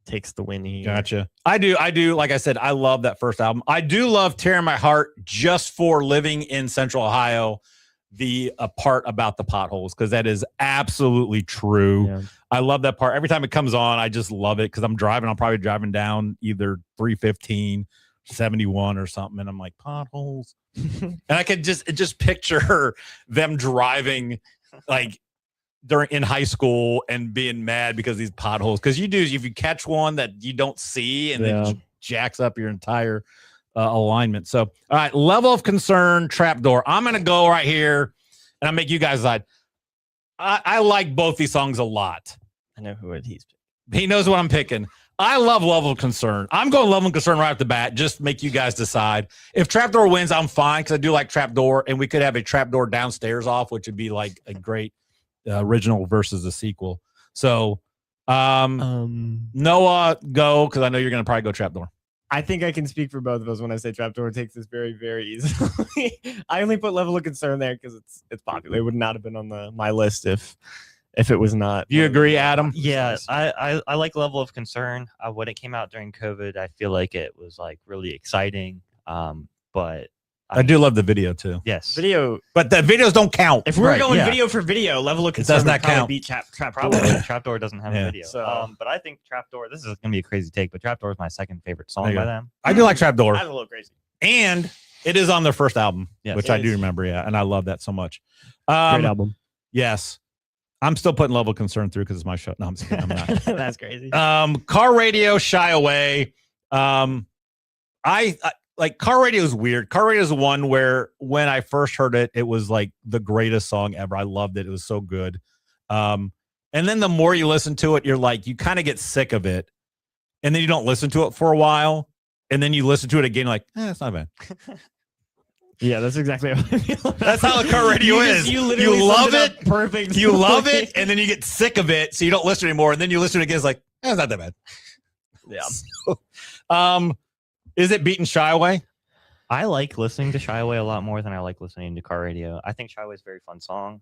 takes the win here. Gotcha. I do. Like I said, I love that first album. I do love Tearing My Heart just for living in Central Ohio, the part about the potholes, because that is absolutely true. Yeah. I love that part. Every time it comes on, I just love it because I'm probably driving down either 315, 71 or something, and I'm like, potholes. And I could just picture them driving like in high school and being mad because of these potholes. Because if you catch one that you don't see and then jacks up your entire alignment. So, all right, level of concern, Trapdoor. I'm going to go right here and I'll make you guys decide. I like both these songs a lot. I know who he's picking. He knows what I'm picking. I love level of concern. I'm going level of concern right off the bat. Just make you guys decide. If Trapdoor wins, I'm fine because I do like Trapdoor, and we could have a Trapdoor downstairs off, which would be like a great original versus a sequel. So, Noah, go, because I know you're going to probably go Trapdoor. I think I can speak for both of us when I say Trapdoor takes this very, very easily. I only put level of concern there because it's popular. It would not have been on my list if it was not. Do you agree, Adam? Yeah, I like level of concern. When it came out during COVID, I feel like it was like really exciting. But I do love the video too. Yes, Video, but the videos don't count. if we're going video for video, level of concern does not would probably count. Beat Trapdoor. Probably Trapdoor doesn't have Yeah. a video. So- But I think Trapdoor. This is gonna be a crazy take, but Trapdoor is my second favorite There song you by go. them. I do like Trapdoor, That's a little crazy. and it is on their first album, Yes, which it I do is. remember. Yeah, and I love that so much. Great album. Yes, I'm still putting level of concern through because it's my show. No, I'm just kidding. I'm not. That's crazy. Car Radio, Shy Away. I like Car Radio is weird. Car Radio is one where when I first heard it, it was like the greatest song ever. I loved it. It was so good. And then the more you listen to it, you're like, you kind of get sick of it. And then you don't listen to it for a while. And then you listen to it again, like, it's not bad. Yeah, that's exactly how I feel. That's how the Car Radio is. You literally love summed it. up perfect. You love it. And then you get sick of it. So you don't listen anymore. And then you listen again. It's like, it's not that bad. Yeah. Is it beating Shy Away? I like listening to Shy Away a lot more than I like listening to Car Radio. I think Shy Away is a very fun song.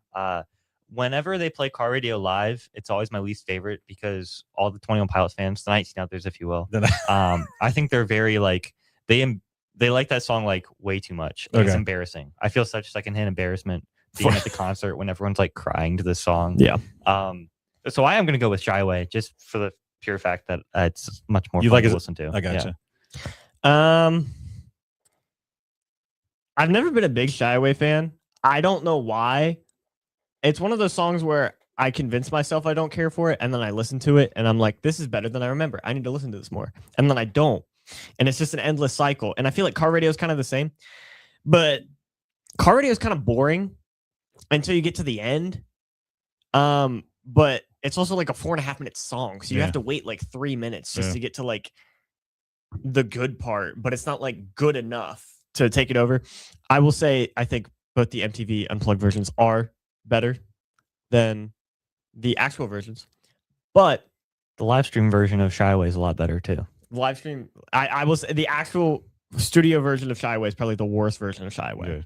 Whenever they play Car Radio live, it's always my least favorite because all the 21 Pilots fans, the 19 out there's if you will, I think they're very like they like that song like way too much. It's embarrassing. I feel such secondhand embarrassment being at the concert when everyone's like crying to this song. Yeah. So I am going to go with Shy Away just for the pure fact that it's much more You fun like to it? listen to. I gotcha. I've never been a big Shy Away fan. I don't know why. It's one of those songs where I convince myself I don't care for it, and then I listen to it, and I'm like, this is better than I remember. I need to listen to this more. And then I don't. And it's just an endless cycle. And I feel like Car Radio is kind of the same. But Car Radio is kind of boring until you get to the end. But it's also like a 4.5-minute song, so you Yeah. have to wait like 3 minutes just Yeah. to get to like the good part, but it's not like good enough to take it over. I will say I think both the MTV Unplugged versions are better than the actual versions, but The live stream version of Shy Away is a lot better too. live stream, I will say the actual studio version of Shy Away is probably the worst version of Shy Away.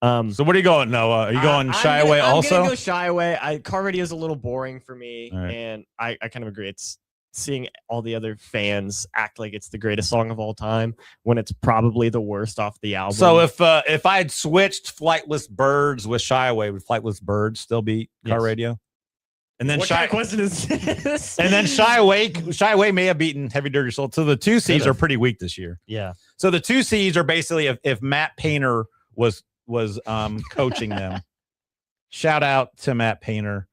So what are you going, Noah? Are you going Shy Away also? I'm gonna go Shy Away. Car Radio is a little boring for me, All right. and I kind of agree. It's seeing all the other fans act like it's the greatest song of all time when it's probably the worst off the album. So if I had switched Flightless Birds with Shy Away, would Flightless Birds still be Car Yes. Radio? And then what kind of question is this? and then Shy Away may have beaten Heavy Dirty Soul. So the 2 C's are pretty weak this year. Yeah. So the 2 C's are basically if Matt Painter was coaching them. Shout out to Matt Painter,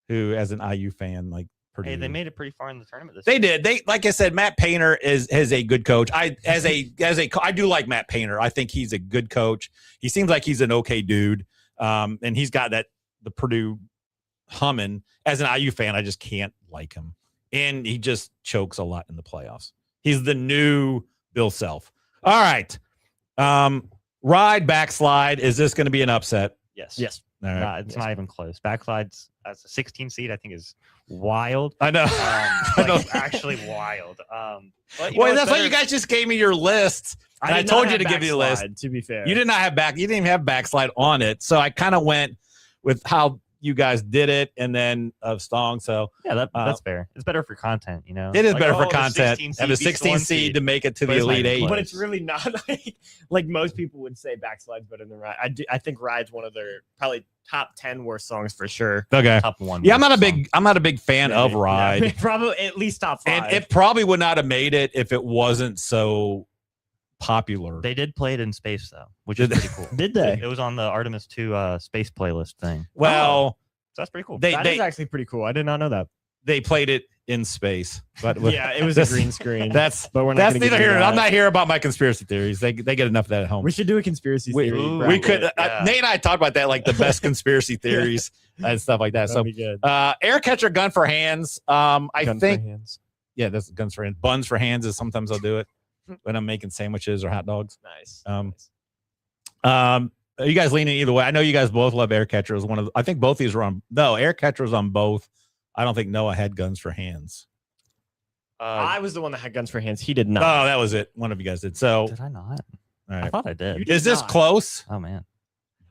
who as an IU fan, like Purdue. Hey, they made it pretty far in the tournament this They year. did. They like I said, Matt Painter is a good coach. I do like Matt Painter. I think he's a good coach. He seems like he's an okay dude. And he's got the Purdue humming. As an IU fan, I just can't like him. And he just chokes a lot in the playoffs. He's the new Bill Self. All right. Ride, Backslide. Is this going to be an upset? Yes. Yes. All right. Nah, it's not even close. Backslide's as a 16 seed, I think is wild. I know. Like, it's actually wild. But, Well, it's that's why better- you guys just gave me your list. And I did told not you to have give you the list. Backslide, to be fair. You did not have you didn't even have Backslide on it. So I kind of went with how you guys did it and then of Stong. So Yeah, that's fair. It's better for content, you know. it is Like, better for oh, the content. 16 Have a seed beats 16 1 seed to make it to But the it's not Elite even Eight. But it's really not like most people would say Backslide's better than Ride. I think Ride's one of their probably top 10 worst songs for sure. Okay. top 1. Yeah, I'm worst not a big fan of Yeah, Ride. probably at least top 5. And it probably would not have made it if it wasn't so popular. They did play it in space though, which is Did pretty cool. Did they? It was on the Artemis 2 space playlist thing. well, So that's pretty cool. That is actually pretty cool. I did not know that. they played it in space. But Yeah, it was a green screen. That's but we're not that's gonna get neither into here. that. I'm not here about my conspiracy theories. They get enough of that at home. We should do a conspiracy We, theory. Ooh, we bracket. could. Yeah. Nate and I talked about that, like the best conspiracy theories and stuff like that. That'd So, be good. air catcher, gun for hands. I Gun for think, hands. yeah, that's guns for hands. Buns for hands is sometimes I'll do it when I'm making sandwiches or hot dogs. Nice. Are you guys leaning either way? I know you guys both love air catcher. It was one of. I think both these were on. No, air catcher was on both. I don't think Noah had guns for hands. I was the one that had guns for hands. He did not. Oh, that was it. One of you guys did. So, Did I not? all I right. thought I did. You did Is this not. close? Oh man.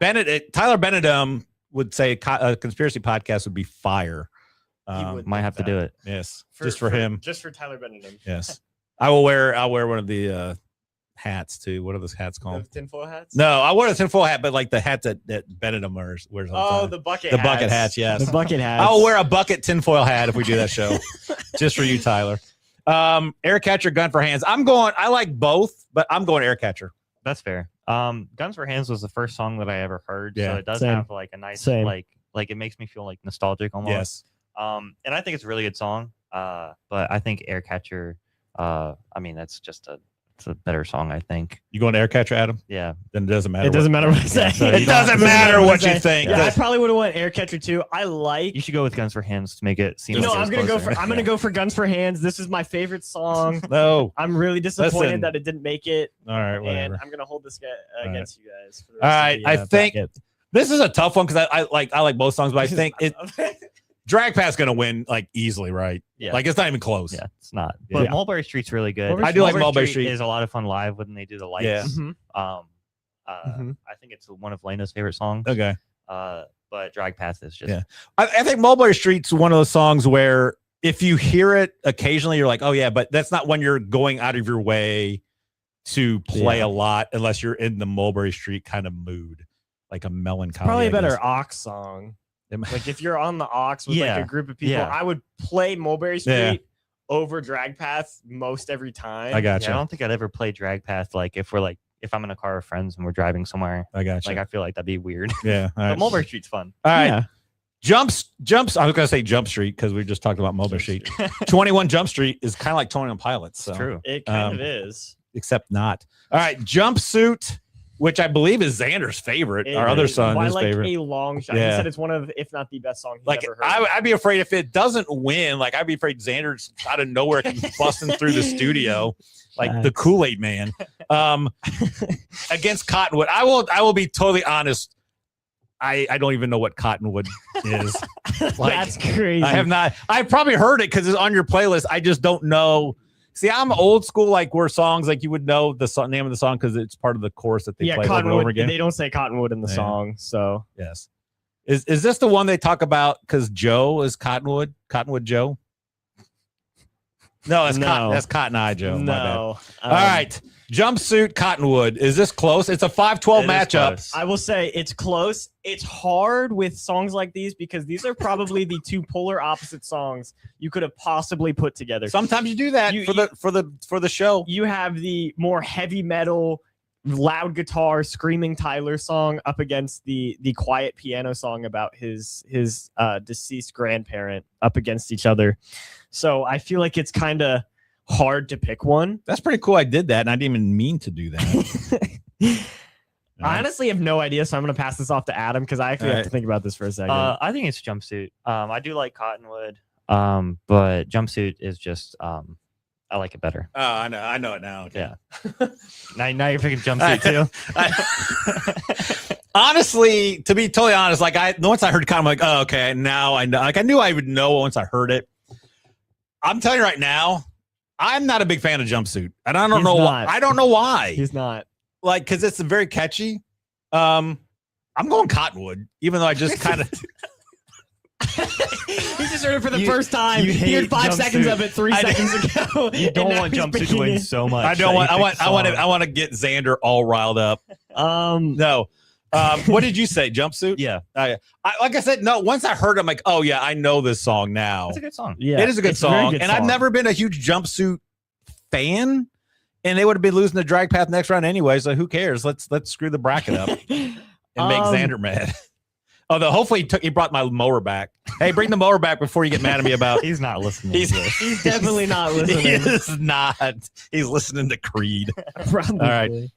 Tyler Benedum would say a conspiracy podcast would be fire. would. Might have to do it. Yes, just for him. Just for Tyler Benedum. Yes, I'll wear one of the hats too. What are those hats called? The tinfoil hats? No, I wear a tinfoil hat, but like the hat that Benedum wears all the Oh, time. the bucket The hats. bucket hats, yes. The bucket hats. I'll wear a bucket tinfoil hat if we do that show, just for you, Tyler. Air catcher, gun for hands. I like both, but I'm going air catcher. That's fair. Guns for Hands was the first song that I ever heard. Yeah, So it does same. have like a nice Same. like it makes me feel like nostalgic almost. Yes, And I think it's a really good song. But I think Air Catcher, I mean that's just it's a better song, I think. you going to air catcher, Adam? Yeah. Then it doesn't matter. It doesn't matter what I say. so It you doesn't matter what you think. Yeah, I Does- probably would have went air catcher too. I like. You should go with Guns for Hands to make it seem You know, like it I'm was gonna closer. I'm gonna go for Guns for Hands. This is my favorite song. No. I'm really disappointed Listen. that it didn't make it, All right, and whatever. I'm gonna hold this guy right. against you guys. For the All rest right, of the, I think bracket. this is a tough one because I like both songs, but I think Drag Pass gonna win like easily, right? Yeah. Like it's not even close. Yeah, it's not. Yeah. But Mulberry Street's really good. I do like Mulberry Street. is a lot of fun live when they do the lights. Yeah. Mhm. Mhm. I think it's one of Lena's favorite songs. Okay. But Drag Path is just Yeah. I think Mulberry Street's one of those songs where if you hear it occasionally, you're like, oh yeah, but that's not when you're going out of your way to play Yeah. a lot unless you're in the Mulberry Street kind of mood, like a melancholy. Probably I a better guess. aux song. It might- Like if you're on the aux with Yeah. like a group of people, Yeah. I would play Mulberry Street Yeah. over Drag Path most every time. I got Yeah, I you. don't think I'd ever play Drag Path like if I'm in a car with friends and we're driving somewhere. I got you. Like I feel like that'd be weird. Yeah. All right. But Mulberry Street's fun. All right. Yeah. Jumps. I was gonna say Jump Street because we just talked about Mulberry Street. 21 Jump Street is kind of like 21 Pilots. So. It's true. It kind Um, of is. Except not. All right. Jumpsuit which I believe is Xander's favorite. Our other son, by his like favorite. a long shot. Yeah. He said it's one of, if not the best song he's Like ever heard. I'd be afraid if it doesn't win. Like I'd be afraid Xander's out of nowhere comes busting through the studio, like the Kool-Aid Man. Against Cottonwood, I will be totally honest. I don't even know what Cottonwood is. Like, That's crazy. I have not. I've probably heard it because it's on your playlist. I just don't know. See, I'm old school, like where songs like you would know the name of the song because it's part of the chorus that they play over and over again. They don't say Cottonwood in the song, so yes. Is this the one they talk about? Because Joe is Cottonwood Joe. No, that's Cotton Eye Joe. no. My bad. All right, Jumpsuit Cottonwood. Is this close? It's a 5-12 matchup. I will say it's close. It's hard with songs like these because these are probably the two polar opposite songs you could have possibly put together. Sometimes you do that for the show. You have the more heavy metal, loud guitar, screaming Tyler song up against the quiet piano song about his deceased grandparent up against each other. So I feel like it's kind of hard to pick one. That's pretty cool. I did that, and I didn't even mean to do that. I honestly have no idea, so I'm going to pass this off to Adam because I actually have to think about this for a second. I think it's Jumpsuit. I do like Cottonwood, but Jumpsuit is just I like it better. Oh, I know it now. Okay. Yeah. now you're picking Jumpsuit too. Honestly, to be totally honest, like once I heard Cotton, I'm like, oh, okay, now I know. Like I knew I would know once I heard it. I'm telling you right now, I'm not a big fan of Jumpsuit, and I don't know why. I don't know why. He's not. Like, because it's very catchy. I'm going Cottonwood, even though I just kind of. He just heard it for the first time. He heard 5 seconds of it 3 seconds ago. You don't want Jumpsuit to win so much. I don't want. I want to get Xander all riled up. No. What did you say? Jumpsuit? Yeah. I like I said, no. Once I heard it, I'm like, oh yeah, I know this song now. It's a good song. Yeah, it is a good song, and I've never been a huge Jumpsuit fan. And they would have been losing the drag path next round anyway, so who cares? Let's screw the bracket up and make Xander mad. Although hopefully he brought my mower back. Hey, bring the mower back before you get mad at me about. He's not listening. He's definitely not listening. He is not. He's listening to Creed. Probably.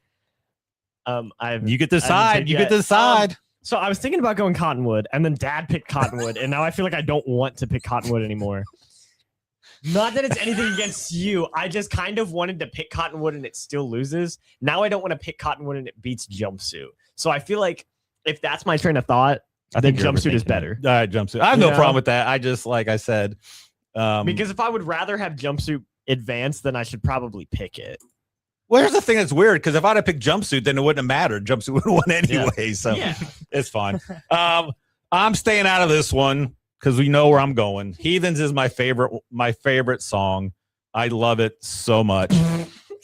All right. You get to decide. You get to decide. So I was thinking about going Cottonwood, and then Dad picked Cottonwood, and now I feel like I don't want to pick Cottonwood anymore. Not that it's anything against you. I just kind of wanted to pick Cottonwood and it still loses. Now I don't want to pick Cottonwood and it beats Jumpsuit. So I feel like if that's my train of thought, then Jumpsuit is better. All right, Jumpsuit. I have no problem with that. I just, like I said. Because if I would rather have Jumpsuit advance, then I should probably pick it. Well, here's the thing that's weird, because if I'd have picked Jumpsuit, then it wouldn't have mattered. Jumpsuit would have won anyway, so it's fine. I'm staying out of this one. Because we know where I'm going. Heathens is my favorite song. I love it so much.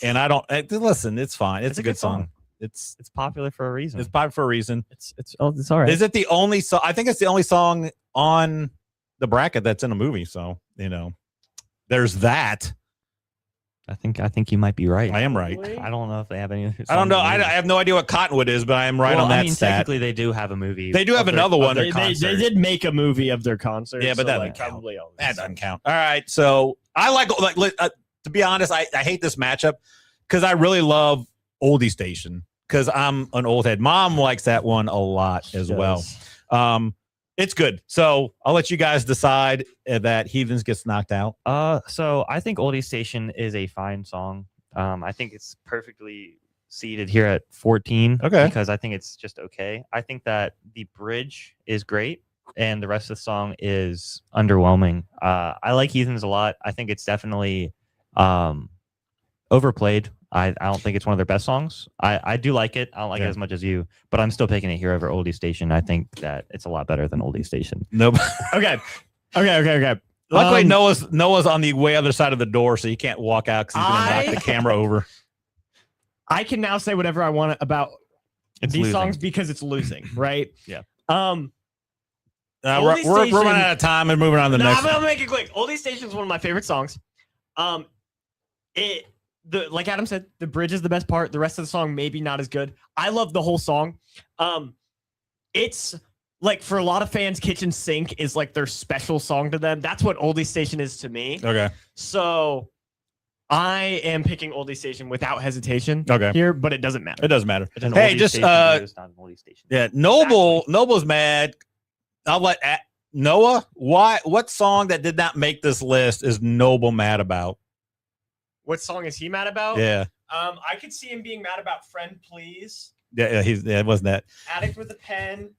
And I don't listen, it's fine. It's a good song. It's popular for a reason. It's popular for a reason. It's all right. Is it the only song? I think it's the only song on the bracket that's in a movie. So, there's that. I think you might be right. I am right. I don't know if they have any. I don't know. I have no idea what Cottonwood is, but I am right on that stat. Technically, they do have a movie. They do have another one. They did make a movie of their concert. Yeah, but that doesn't count. All right. So I like to be honest, I hate this matchup because I really love Oldie Station because I'm an old head. Mom likes that one a lot as well. It's good. So I'll let you guys decide that Heathens gets knocked out. So I think Oldie Station is a fine song. I think it's perfectly seated here at 14. Okay. Because I think it's just okay. I think that the bridge is great and the rest of the song is underwhelming. I like Heathens a lot. I think it's definitely overplayed. I don't think it's one of their best songs. I do like it. I don't like it as much as you, but I'm still picking it here over Oldie Station. I think that it's a lot better than Oldie Station. Nope. Okay. Luckily, Noah's on the way other side of the door, so he can't walk out because he's going to knock the camera over. I can now say whatever I want about these songs because it's losing, right? Yeah. We're running out of time and moving on to the next. I'm gonna make it quick. Oldie Station is one of my favorite songs. Like Adam said, the bridge is the best part. The rest of the song maybe not as good. I love the whole song. It's like for a lot of fans, Kitchen Sink is like their special song to them. That's what Oldie Station is to me. Okay. So I am picking Oldie Station without hesitation. Okay. Here, but it doesn't matter. It doesn't matter. It's an Hey, oldie just station, but it's not an oldie station. yeah, Noble's mad. I'll let Noah. What song that did not make this list is Noble mad about? What song is he mad about? Yeah. I could see him being mad about Friend Please. Yeah, it wasn't that. Addict with a Pen.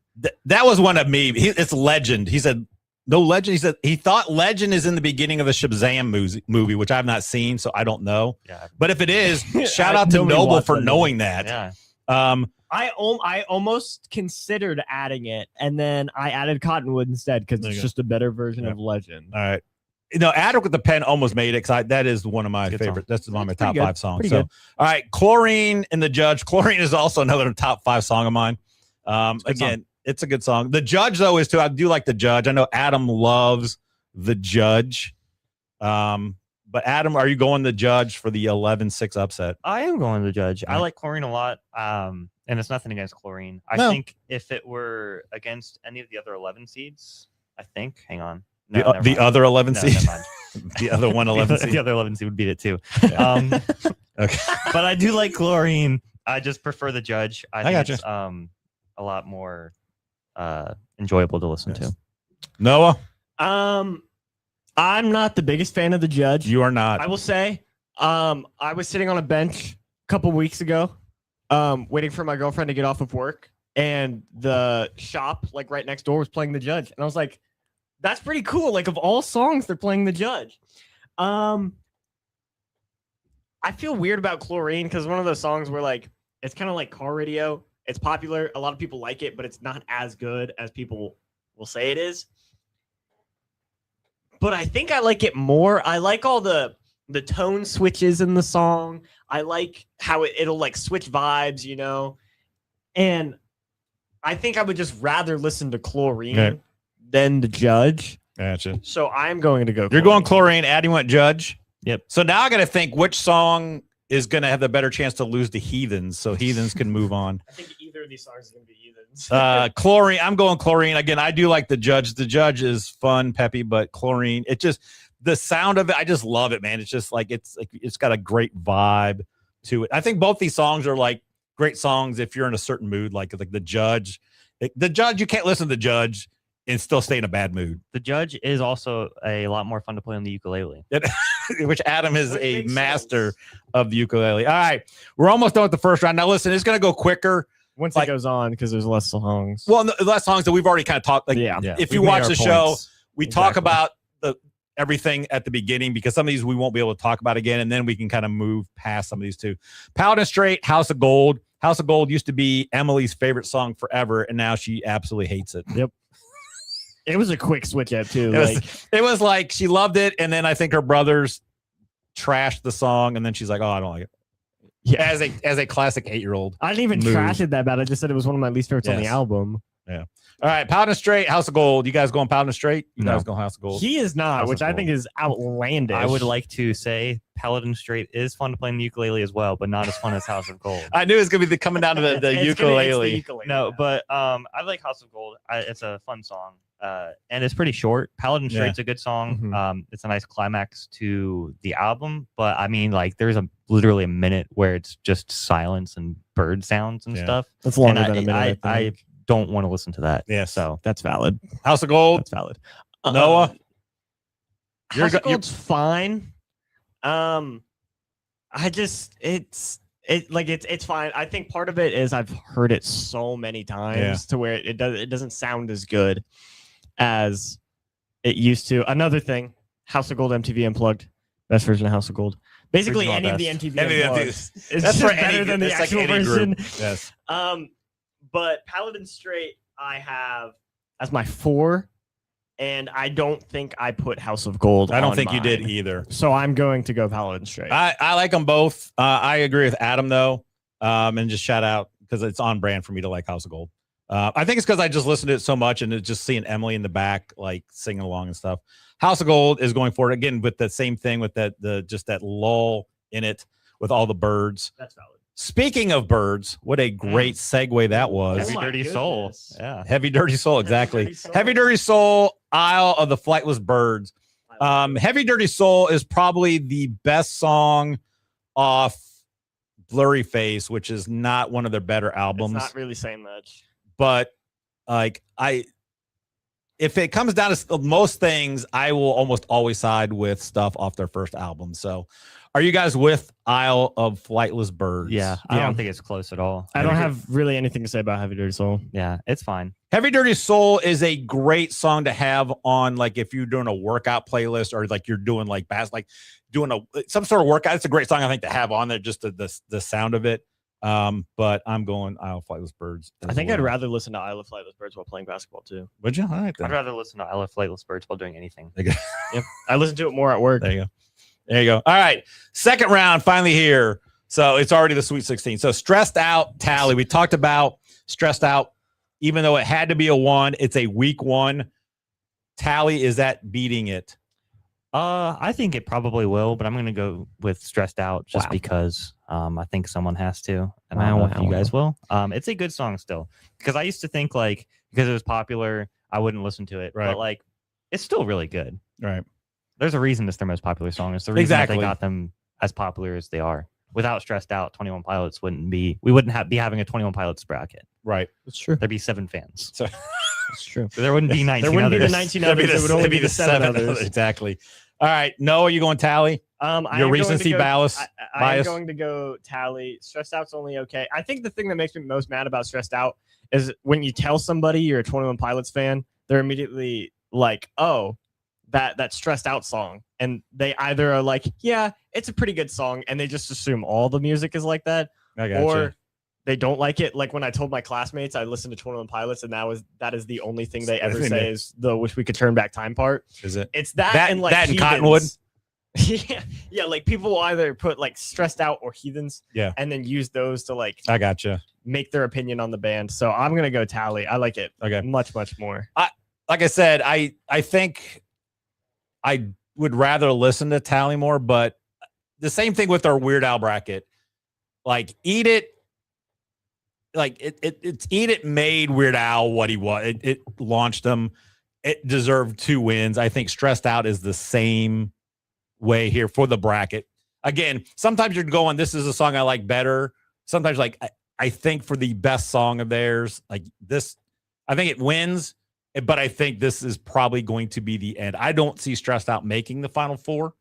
That was one of me. It's Legend. He said no Legend. He said he thought Legend is in the beginning of the Shazam movie, which I've not seen, so I don't know. Yeah. But if it is, shout out to Noble for knowing that. Yeah. I almost considered adding it, and then I added Cottonwood instead because it's just a better version of Legend. All right. Addict with the Pen almost made it because that is one of my favorite. That's one of my top 5 songs. So, all right, Chlorine and The Judge. Chlorine is also another top 5 song of mine. Again, it's a good song. The Judge, though, is too. I do like The Judge. I know Adam loves The Judge. But Adam, are you going The Judge for the 11-6 upset? I am going The Judge. Right. I like Chlorine a lot. And it's nothing against Chlorine. I think if it were against any of the other 11 seeds, hang on. No, the other 11 No, seeds? never mind. The other 11 seed? The other 11 seed would beat it too. Yeah. Okay. But I do like Chlorine. I just prefer The Judge. I think gotcha. it's a lot more enjoyable to listen to. Noah? I'm not the biggest fan of The Judge. You are not. I will say, I was sitting on a bench a couple weeks ago, waiting for my girlfriend to get off of work, and the shop like right next door was playing The Judge, and I was like, "That's pretty cool." Like of all songs, they're playing The Judge. I feel weird about Chlorine because one of those songs where like it's kind of like car radio. It's popular, a lot of people like it, but it's not as good as people will say it is. But I think I like it more. I like all the tone switches in the song. I like how it'll like switch vibes, and I think I would just rather listen to Chlorine than The Judge. Gotcha. So I'm going to go. You're going Chlorine. Adam went Judge. Yep. So now I got to think which song is going to have the better chance to lose to Heathens, so Heathens can move on. I think either of these songs is going to be Heathens. Chlorine. I'm going Chlorine again. I do like The Judge. The Judge is fun, peppy, but Chlorine. It just the sound of it. I just love it, man. It's just like it's got a great vibe to it. I think both these songs are like great songs if you're in a certain mood, like The Judge. The Judge, you can't listen to The Judge and still stay in a bad mood. The Judge is also a lot more fun to play on the ukulele. Which Adam is a master of the ukulele. All right, we're almost done with the first round. Now, listen, it's going to go quicker Once it goes on because there's less songs. Well, the less songs that we've already kind of talked. Like, if you watch the show, we talk about everything at the beginning because some of these we won't be able to talk about again, and then we can kind of move past some of these too. Paladin Straight, House of Gold. House of Gold used to be Emily's favorite song forever, and now she absolutely hates it. Yep. It was a quick switch up too. It was like she loved it, and then I think her brothers trashed the song, and then she's like, "Oh, I don't like it." Yeah, as a classic 8-year-old. I didn't even trash it that bad. I just said it was one of my least favorites on the album. Yeah. All right, Paladin Straight, House of Gold. You guys going Paladin Straight? You guys going House of Gold? He is not, which I think is outlandish. I would like to say Paladin Straight is fun to play on the ukulele as well, but not as fun as House of Gold. I knew it was going to be coming down to the ukulele. No, but I like House of Gold. It's a fun song. And it's pretty short. Paladin Straight's a good song. Mm-hmm. It's a nice climax to the album, but I mean, like, there's literally a minute where it's just silence and bird sounds and stuff. That's longer than a minute. I don't want to listen to that. Yeah, so that's valid. House of Gold. That's valid. Noah, House of Gold's fine. It's fine. I think part of it is I've heard it so many times to where it doesn't sound as good as it used to. Another thing, House of Gold MTV Unplugged, best version of House of Gold. Basically, any of the MTV Unplugged is that's just better than the actual version. Yes. But Paladin Straight, I have as my 4, and I don't think I put House of Gold. I don't think you did either. So I'm going to go Paladin Straight. I like them both. I agree with Adam though, and just shout out because it's on brand for me to like House of Gold. I think it's because I just listened to it so much and it's just seeing Emily in the back like singing along and stuff. House of Gold is going for it again with the same thing with that lull in it with all the birds. That's valid. Speaking of birds, what a great segue that was. Heavy Dirty Soul. Yeah. Heavy Dirty Soul, exactly. Heavy Dirty Soul, Isle of the Flightless Birds. Heavy Dirty Soul is probably the best song off Blurry Face, which is not one of their better albums. It's not really saying much. But like if it comes down to most things, I will almost always side with stuff off their first album. So are you guys with Isle of Flightless Birds? Yeah, I don't think it's close at all. I don't have really anything to say about Heavy Dirty Soul. Yeah, it's fine. Heavy Dirty Soul is a great song to have on, like, if you're doing a workout playlist or like you're doing like doing some sort of workout. It's a great song, I think, to have on there, just the sound of it. But I'm going Isle of Flightless Birds. I think I'd rather listen to Isle of Flightless Birds while playing basketball too. Would you? All right, then. I'd rather listen to Isle of Flightless Birds while doing anything. Yep. I listen to it more at work. There you go. There you go. All right. Second round finally here. So it's already the Sweet 16. So Stressed Out Tally. We talked about Stressed Out. Even though it had to be a 1, it's a weak 1. Tally, is that beating it? I think it probably will, but I'm going to go with Stressed Out just because I think someone has to. And I don't know if you guys will. It's a good song still. Because I used to think, like, because it was popular, I wouldn't listen to it. Right. But, like, it's still really good. Right. There's a reason it's their most popular song. It's the reason that they got them as popular as they are. Without Stressed Out, 21 Pilots wouldn't be having a 21 Pilots bracket. Right. That's true. There'd be 7 fans. So that's true. There wouldn't be 19 There wouldn't others. be the 19 others. There would only be the 7 others. Exactly. All right. Noah, you going Tally? Your recency bias? I am going to go Tally. Stressed Out's only okay. I think the thing that makes me most mad about Stressed Out is when you tell somebody you're a 21 Pilots fan, they're immediately like, oh, that Stressed Out song. And they either are like, yeah, it's a pretty good song, and they just assume all the music is like that. Or they don't like it. Like when I told my classmates I listened to 21 Pilots, and that is the only thing they ever say is the "Wish We Could Turn Back Time" part. Is it? It's that and like that and Cottonwood. yeah. Like people will either put like Stressed Out or Heathens, and then use those to like. I gotcha. Make their opinion on the band. So I'm gonna go Tally. I like it. Much more. Like I said, I think I would rather listen to Tally more, but the same thing with our Weird Al bracket. Like Eat It. Like it's Eat It made Weird Al what he was. It launched him. It deserved 2 wins. I think Stressed Out is the same way here for the bracket. Again, sometimes you're going, this is a song I like better. Sometimes like I think for the best song of theirs, like this, I think it wins, but I think this is probably going to be the end. I don't see Stressed Out making the Final 4.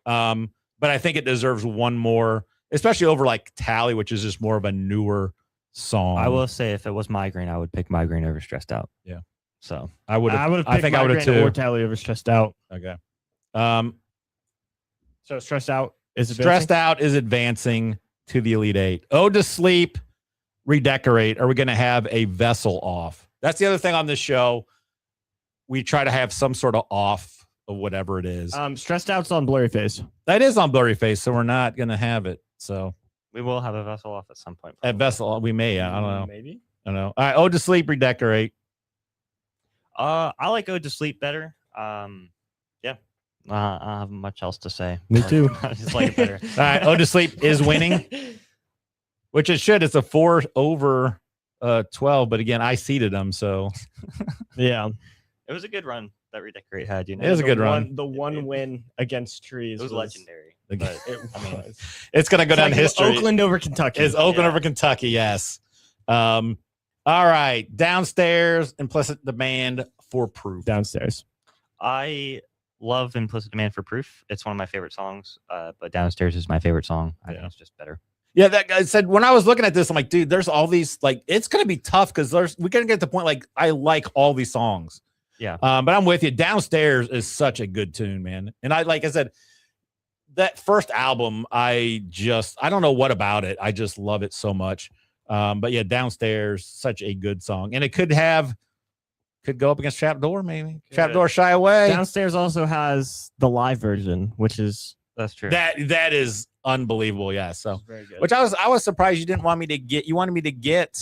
But I think it deserves 1 more, especially over like Tally, which is just more of a newer song. I will say, if it was Migraine, I would pick Migraine over Stressed Out. Yeah. So I would have. I think I would have too. Or Tally over Stressed Out. Okay. So Stressed Out is Stressed Out is advancing to the Elite 8. Ode to Sleep, Redecorate. Are we going to have a vessel off? That's the other thing on this show. We try to have some sort of off of whatever it is. Stressed Out's on Blurry Face. That is on Blurry Face, so we're not going to have it. So we will have a vessel off at some point. At vessel, we may. I don't know. Maybe. I don't know. All right. Ode to Sleep, Redecorate. I like Ode to Sleep better. Yeah. I don't have much else to say. Me too. I just like it better. All right. Ode to Sleep is winning, which it should. It's a 4 over 12. But again, I seeded them. So yeah. It was a good run that Redecorate had. You know, it was a good run. The one win against Trees was legendary. But it's going to go down in history. Oakland over Kentucky. It's Oakland over Kentucky. Yes. All right. Downstairs, Implicit Demand for Proof. Downstairs. I love Implicit Demand for Proof. It's one of my favorite songs. But Downstairs is my favorite song. I think it's just better. Yeah, that guy said when I was looking at this, I'm like, dude, there's all these, like, it's gonna be tough because we're gonna get to the point like I like all these songs. Yeah. But I'm with you. Downstairs is such a good tune, man. And like I said, that first album, I don't know what about it. I just love it so much. But yeah, Downstairs, such a good song. And it could go up against Trapdoor, maybe. Trapdoor, Shy Away. Downstairs also has the live version, which is that's true. That is unbelievable. Yeah. So very good. Which I was surprised you didn't want me to get. You wanted me to get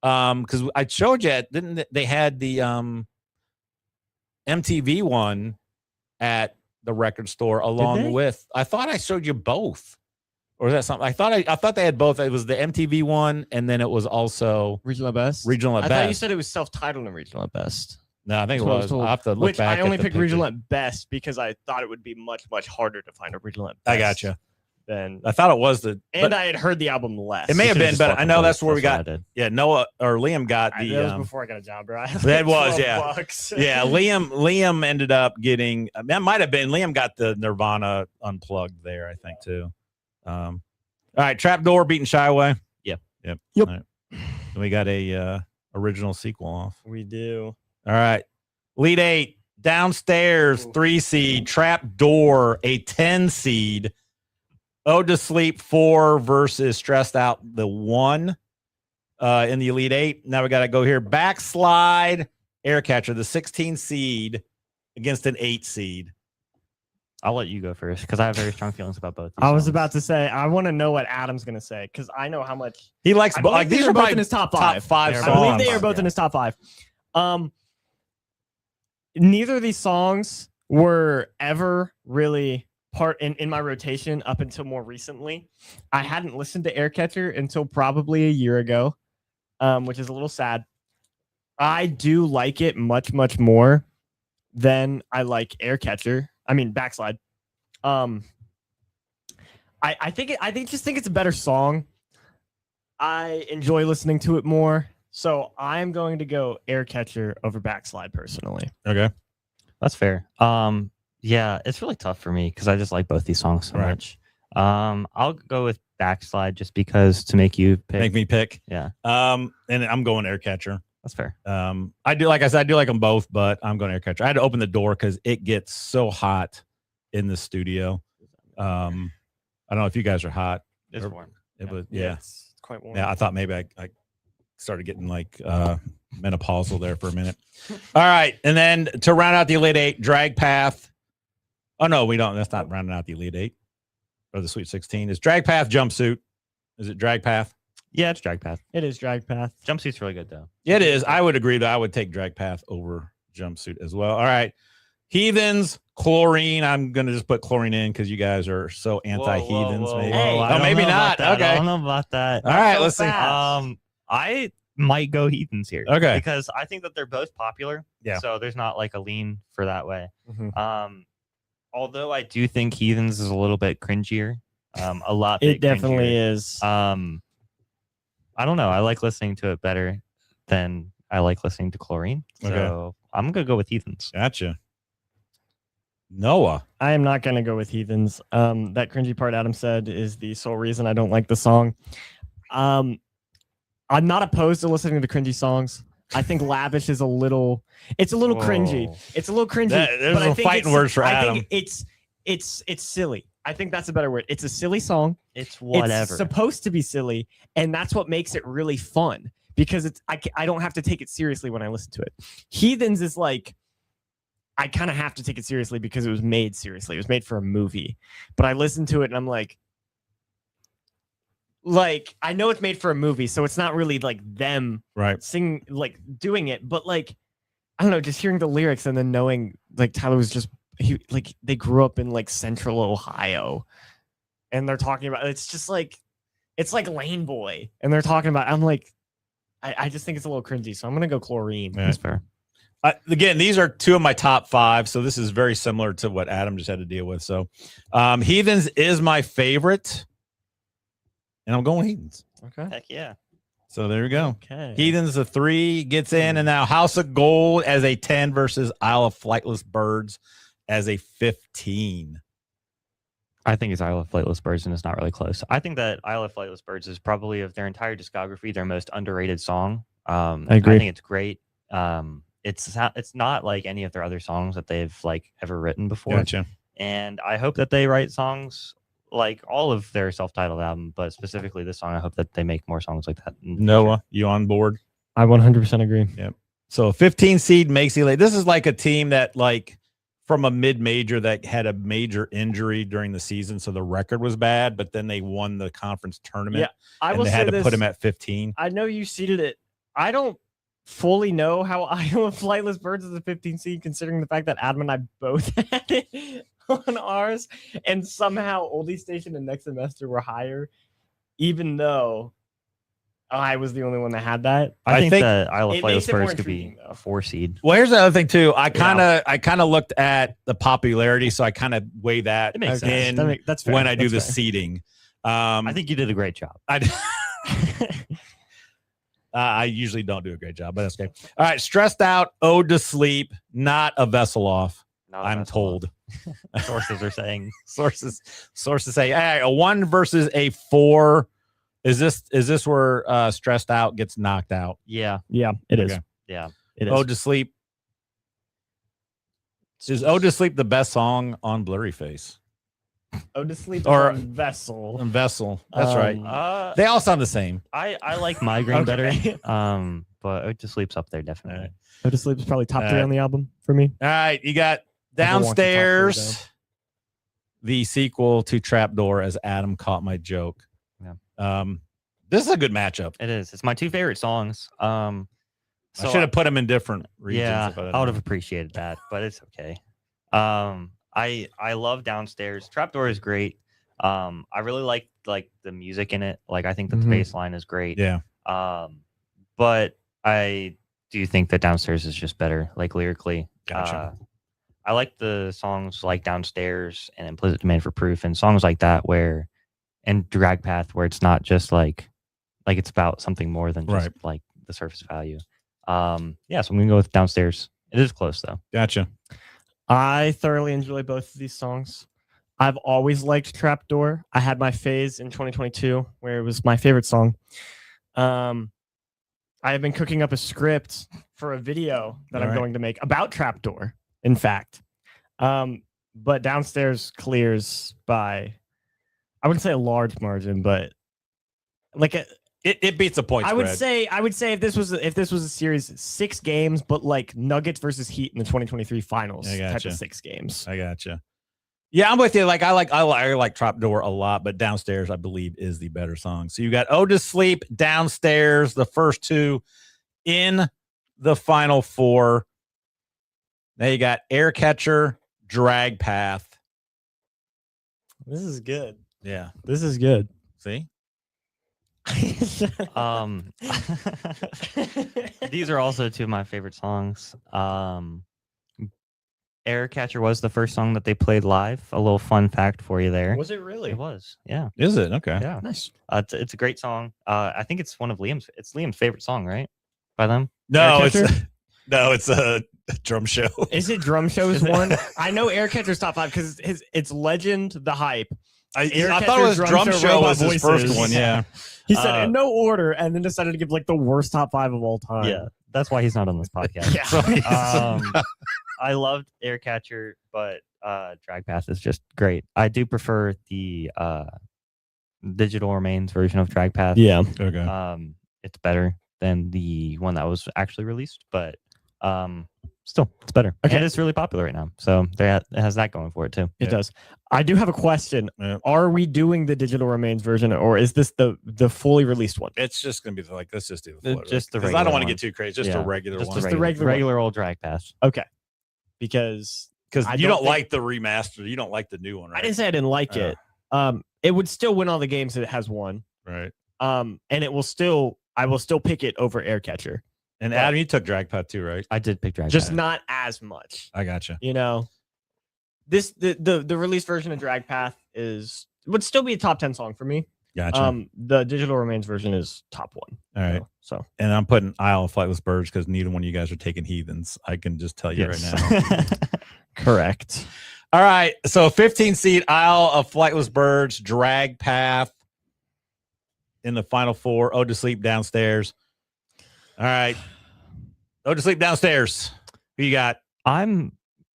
because I showed you, didn't they had the MTV one at the record store along with. I thought I showed you both. Or is that something? I thought they had both. It was the MTV one, and then it was also Regional at Best. Regional at I Best. thought you said it was self-titled and Regional at Best. No, I think it That's what I was was. told. I'll have to look Which back. I only at the picked pictures. regional at best because I thought it would be much, much harder to find a regional at best. I gotcha. Than, I thought it was and but I had heard the album less. it may You have should've been, just but bought I them know both. that's where we what I got. did. Yeah, Noah or Liam got the. That was before I got a job, bro. That was, yeah. Bucks. Yeah, Liam ended up getting. That might have been Liam got the Nirvana unplugged there. I think too. All right, Trapdoor beating Shy Away. Yep. Yep. Yep. All right. Then we got a original sequel off. We do. All right. Lead 8, Downstairs, 3 seed, Trapdoor, a 10 seed. Ode to Sleep, 4 versus Stressed Out, the 1 in the Elite 8. Now we got to go here. Backslide, Aircatcher, the 16 seed against an 8 seed. I'll let you go first because I have very strong feelings about both. I was about to say, I want to know what Adam's going to say because I know how much. He likes I believe like these are both my in his top top 5. five They're I believe songs. they are both in his top 5. Neither of these songs were ever really part in my rotation up until more recently. I hadn't listened to Aircatcher until probably a year ago, which is a little sad. I do like it much, much more than I like Aircatcher. I mean, Backslide. I think it's a better song. I enjoy listening to it more. So I'm going to go Aircatcher over Backslide personally. Okay. That's fair. Yeah, it's really tough for me because I just like both these songs so Right. much. I'll go with Backslide just because to make you pick. Make me pick. Yeah, And I'm going Aircatcher. that's fair. I do, like I said, I do like them both, but I'm going Aircatcher. I had to open the door because it gets so hot in the studio. I don't know if you guys are hot. It's Or- warm. It was, yeah. It's quite warm. Yeah, I thought maybe I started getting like menopausal there for a minute. All right. And then to round out the Elite 8, Drag Path. Oh, no, we don't. That's not rounding out the Elite 8 or the Sweet 16. It's Drag Path Jumpsuit. Is it Drag Path? Yeah, it's Drag Path. It is Drag Path. Jumpsuit's really good though. It is. I would agree that I would take Drag Path over Jumpsuit as well. All right. Heathens, Chlorine. I'm going to just put Chlorine in because you guys are so anti-Heathens. Maybe. Hey. I Oh, don't maybe know not. about that. Okay. I don't know about that. All right. so Let's see. fast. I might go Heathens here. Okay. Because I think that they're both popular. Yeah. So there's not like a lean for that way. Mhm. Although I do think Heathens is a little bit cringier. A lot. It bit definitely cringier. is. I don't know. I like listening to it better than I like listening to Chlorine. So Okay. I'm gonna go with Heathens. Gotcha. Noah. I am not going to go with Heathens. That cringy part Adam said is the sole reason I don't like the song. I'm not opposed to listening to cringy songs. I think Lavish is it's a little cringy. Whoa. It's a little cringy. There's but I some think fighting it's- words for I Adam. think it's silly. I think that's a better word. It's a silly song. It's whatever. It's supposed to be silly, and that's what makes it really fun because I don't have to take it seriously when I listen to it. Heathens is like I kind of have to take it seriously because it was made seriously. It was made for a movie, but I listen to it and I'm like I know it's made for a movie, so it's not really like them Right. sing like doing it, but like I don't know, just hearing the lyrics and then knowing like Tyler was just they grew up in like Central Ohio, and they're talking about it's just like it's like Lane Boy, and they're talking about I'm like I just think it's a little cringy, so I'm gonna go Chlorine. Yeah. That's fair. Again, these are two of my top 5, so this is very similar to what Adam just had to deal with. So, Heathens is my favorite, and I'm going Heathens. Okay. Heck yeah. So there we go. Okay. Heathens, a 3 gets in, and now House of Gold as a 10 versus Isle of Flightless Birds as a 15. I think it's Isle of Flightless Birds, and it's not really close. I think that Isle of Flightless Birds is probably of their entire discography their most underrated song. I agree. I think it's great. It's not like any of their other songs that they've like ever written before. Gotcha. And I hope that they write songs like all of their self-titled album, but specifically this song. I hope that they make more songs like that. in the Noah, you on board? I 100% agree. So a 15 seed makes the Elite. This is like a team that like from a mid-major that had a major injury during the season, so the record was bad, but then they won the conference tournament. Yeah, I and will they say had to this. put him at 15. I know you seeded it. I don't fully know how Isle of Flightless Birds is a 15 seed, considering the fact that Adam and I both had it on ours, and somehow Oldie Station and Next Semester were higher, even though I was the only one that had that. I think think that Isle of it Flightless makes it more Birds could be intriguing, though. a 4 seed. Well, here's the other thing too. I kind of looked at the popularity, so I kind of weigh that It makes Okay. sense. That's fair. when I do That's the fair. seeding. I think you did a great job. I usually don't do a great job, but that's okay. All right, Stressed Out, Ode to Sleep, not a vessel off. Not a I'm mess told. Sources are saying. Sources say, hey, a 1 versus a 4. Is this where Stressed Out gets knocked out? Yeah. Yeah, it is. Okay. Yeah. It is. Ode to Sleep. Is Ode to Sleep the best song on Blurry Face? Ode to Sleep Or- on Vessel. On Vessel. That's right. Um, They all sound the same. I like Migraine Okay. better. But Ode to Sleep's up there definitely. All right. Ode to Sleep is probably top 3 on the album for me. All right, you got Never want to talk to her, Downstairs, the sequel to Trapdoor, as Adam caught my joke. Yeah. This is a good matchup. It is. It's my 2 favorite songs. I should have put them in different regions. Yeah, if I I would have appreciated that, but it's okay. I love Downstairs. Trapdoor is great. I really like the music in it. Like I think that the Mhm. bass line is great. Yeah. But I do think that Downstairs is just better, like lyrically. Gotcha. I like the songs like Downstairs and Implicit Demand for Proof and songs like that and Drag Path where it's not just like it's about something more than just Right. like the surface value. Yeah, so I'm gonna go with Downstairs. It is close though. Gotcha. I thoroughly enjoy both of these songs. I've always liked Trapdoor. I had my phase in 2022 where it was my favorite song. I have been cooking up a script for a video that I'm All right. going to make about Trapdoor, in fact. But Downstairs clears by, I wouldn't say a large margin, but like It beats the point I would spread. say if this was a series, 6 games, but like Nuggets versus Heat in the 2023 finals I type gotcha. of 6 games. I gotcha. Yeah, I'm with you. Like I like Trapdoor a lot, but Downstairs I believe is the better song. So you got Ode to Sleep, Downstairs, the first 2 in the final 4. Now you got Air Catcher, Drag Path. This is good. Yeah. This is good. See? These are also 2 of my favorite songs. Air Catcher was the first song that they played live. A little fun fact for you there. Was it really? It was. Yeah. Is it? Okay. Yeah. Nice. It's a great song. I think it's one of Liam's favorite song, right? By them? No, Air it's Catcher? no, it's a drum show. Is it Drum Show's one? I know Air Catcher's top 5 because it's Legend, The Hype. Air I thought it was Catcher, Drum Show Robot was his Voices. first one. Yeah. He said in no order, and then decided to give like the worst top 5 of all time. Yeah. That's why he's not on this podcast. Yeah. I loved Air Catcher, but Drag Path is just great. I do prefer the Digital Remains version of Drag Path. Yeah. Okay. It's better than the one that was actually released, but still, it's better. Okay. And it's really popular right now, so it has that going for it too. It does. I do have a question. Yeah. Are we doing the Digital Remains version, or is this the fully released one? It's just gonna be like let's just do the float, Just the because I don't regular want to one. get too crazy. Just Yeah. a regular Just one. the regular regular old Drag Path. Okay. Because Because I you don't don't think- like the remaster. You don't like the new one, right? I didn't say I didn't like it. It would still win all the games that it has won. Right. And I will still pick it over Air Catcher. And But- Adam, you took Drag Path too, right? I did pick Drag Just Path. not as much. I gotcha. You know. The release version of Drag Path would still be a top 10 song for me. Gotcha. The Digital Remains version is top 1. All right. So And I'm putting Isle of Flightless Birds because neither one of you guys are taking Heathens. I can just tell you right now. correct. All right. So 15 seed Isle of Flightless Birds, Drag Path in the final 4. Ode to Sleep, Downstairs. All right. Ode to Sleep, Downstairs. Who you got? I'm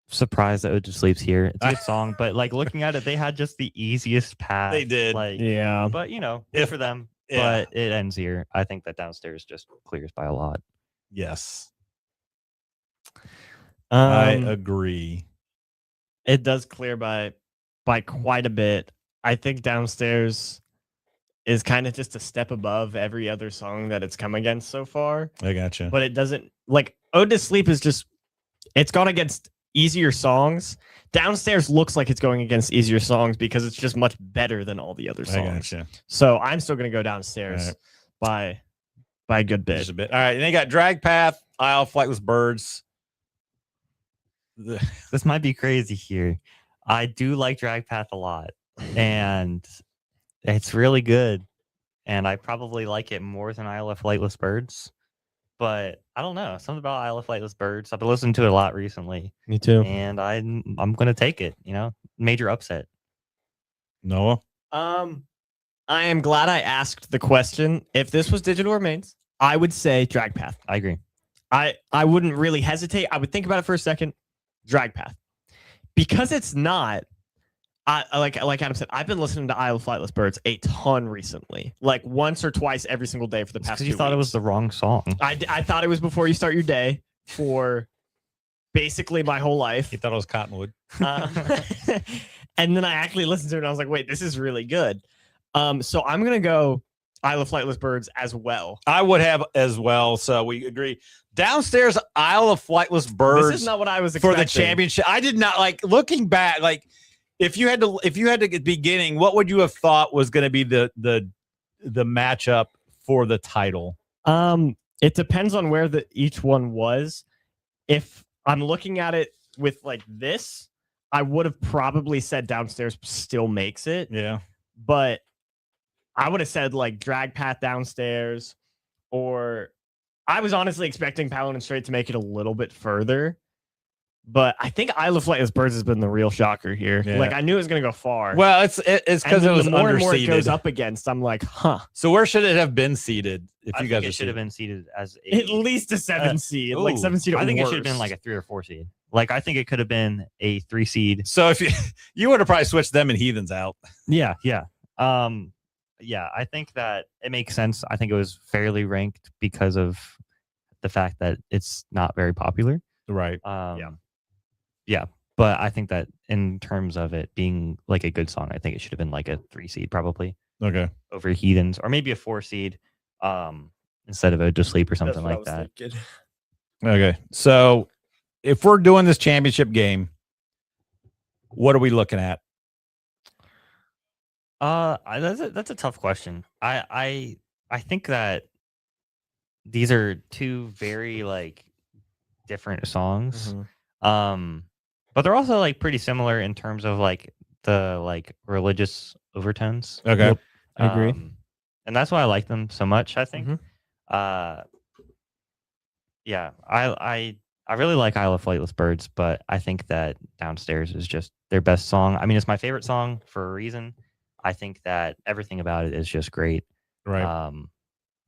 surprised that Ode to Sleep's here. It's a good song, but like looking at it, they had just the easiest path. They did. Like, Yeah. but good If- for them. yeah. But it ends here. I think that Downstairs just clears by a lot. Yes. I agree. It does clear by quite a bit. I think Downstairs is kind of just a step above every other song that it's come against so far. I gotcha. But it doesn't like Ode to Sleep is just it's gone against easier songs. Downstairs looks like it's going against easier songs because it's just much better than all the other I songs. gotcha. So I'm still gonna go Downstairs Right. by by a good bit. Just a bit. All right, and they got Drag Path, Isle of Flightless Birds. This might be crazy here. I do like Drag Path a lot, and it's really good. And I probably like it more than Isle of Flightless Birds. But I don't know. Something about Isle of Flightless Birds. I've been listening to it a lot recently. Me too. And I'm gonna take it, major upset. Noah? I am glad I asked the question. If this was Digital Remains, I would say Drag Path. I agree. I wouldn't really hesitate. I would think about it for a second. Drag Path. Because it's not, like Adam said, I've been listening to Isle of Flightless Birds a ton recently, like once or twice every single day for the past 2 Because weeks. you thought it was the wrong song. I thought it was Before You Start Your Day for basically my whole life. He thought it was Cottonwood. And then I actually listened to it and I was like, wait, this is really good. So I'm going to go Isle of Flightless Birds as well. I would have as well, so we agree. Downstairs, Isle of Flightless Birds. This is not what I was expecting. For the championship. I did not like looking back. Like, if you had to get beginning, what would you have thought was going to be the matchup for the title? It depends on where each one was. If I'm looking at it with like this, I would have probably said Downstairs still makes it. Yeah, but I would have said like Drag Path Downstairs, or I was honestly expecting Paladin Straight to make it a little bit further. But I think Isle of Flightless Birds has been the real shocker here. Yeah. Like I knew it was going to go far. well, it's because it was the more and more it underseeded. goes up against, I'm like, huh. So where should it have been seeded? If I you think guys it should have been seeded as At least a 7 seed, like ooh, 7 seed. I think it worst. should have been like a 3 or 4 seed. Like I think it could have been a 3 seed. So if you would have probably switched them and Heathens out. Yeah. I think that it makes sense. I think it was fairly ranked because of the fact that it's not very popular. Right. Yeah. But I think that in terms of it being like a good song, I think it should have been like a 3 seed probably Okay. over Heathens, or maybe a 4 seed instead of a Just Sleep or something like that. Okay. So if we're doing this championship game, what are we looking at? That's a tough question. I think that these are 2 very like different songs. But they're also like pretty similar in terms of like the like religious overtones. Okay. Yep. I agree. And that's why I like them so much, I think. Yeah, I really like Isle of Flightless Birds, but I think that Downstairs is just their best song. I mean, it's my favorite song for a reason. I think that everything about it is just great. Right.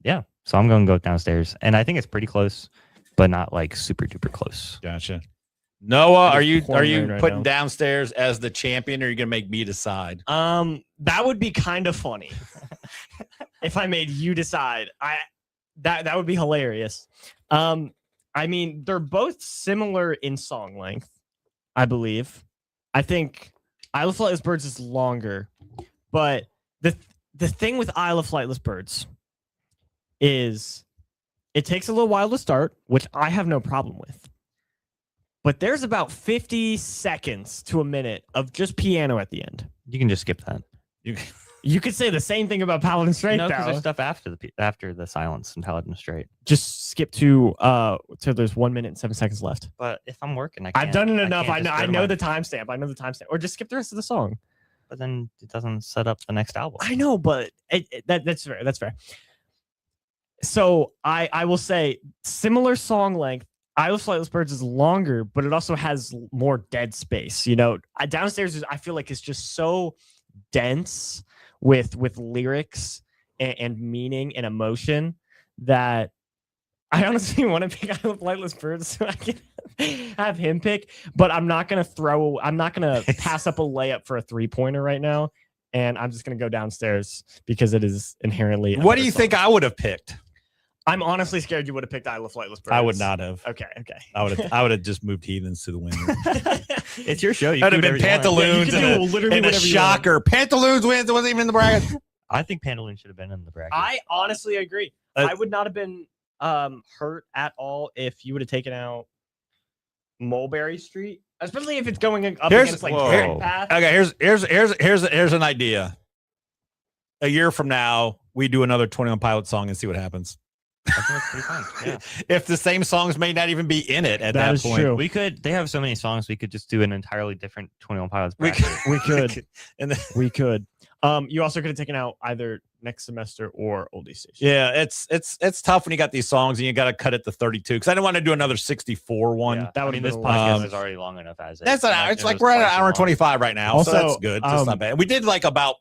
Yeah, so I'm going to go Downstairs, and I think it's pretty close, but not like super duper close. Gotcha. Noah, are you pouring right putting now. Downstairs as the champion, or are you gonna make me decide? That would be kind of funny if I made you decide. That would be hilarious. I mean, they're both similar in song length, I believe. I think Isle of Flightless Birds is longer, but the thing with Isle of Flightless Birds is it takes a little while to start, which I have no problem with. But there's about 50 seconds to a minute of just piano at the end. You can just skip that. You could say the same thing about Paladin Straight, No, because though. there's stuff after the silence and Paladin Straight. Just skip to there's 1 minute and 7 seconds left. But if I'm working, I've done it enough. can't I just go to know my- the timestamp. I know the timestamp. Or just skip the rest of the song. But then it doesn't set up the next album. I know, but that's fair. That's fair. So I will say similar song length. Isle of Flightless Birds is longer, but it also has more dead space. You know, Downstairs I feel like it's just so dense with lyrics and meaning and emotion that I honestly want to pick Isle of Flightless Birds so I can have him pick. But I'm not gonna pass up a layup for a 3-pointer right now, and I'm just gonna go Downstairs because it is inherently. What do you think I would have picked? I'm honestly scared you would have picked Isle of Flightless Birds. I would not have. Okay. I would have just moved Heathens to the winner. It's your show. You That'd can have do been whatever you want. Pantaloons Yeah, you can do literally and a whatever you want. shocker. Pantaloons wins. It wasn't even in the bracket. I think Pantaloon should have been in the bracket. I honestly agree. I would not have been hurt at all if you would have taken out Mulberry Street, especially if it's going up against like whoa. Drag Path. Okay, here's an idea. A year from now, we do another 21 Pilot song and see what happens. I think it's pretty fun. Yeah. If the same songs may not even be in it at that is point. true. We could. They have so many songs. We could just do an entirely different 21 Pilots We bracket. We could. And then, We could. You also could have taken out either next semester or oldie station. yeah, it's tough when you got these songs and you got to cut it to 32 because I didn't want to do another 64 one. Yeah. That I would mean, have this been a lot. podcast is already long enough as it. That's an hour. Imagine It's if like it was we're at an twice as hour and long. 25 right now, Also, so that's good. That's not bad. We did like about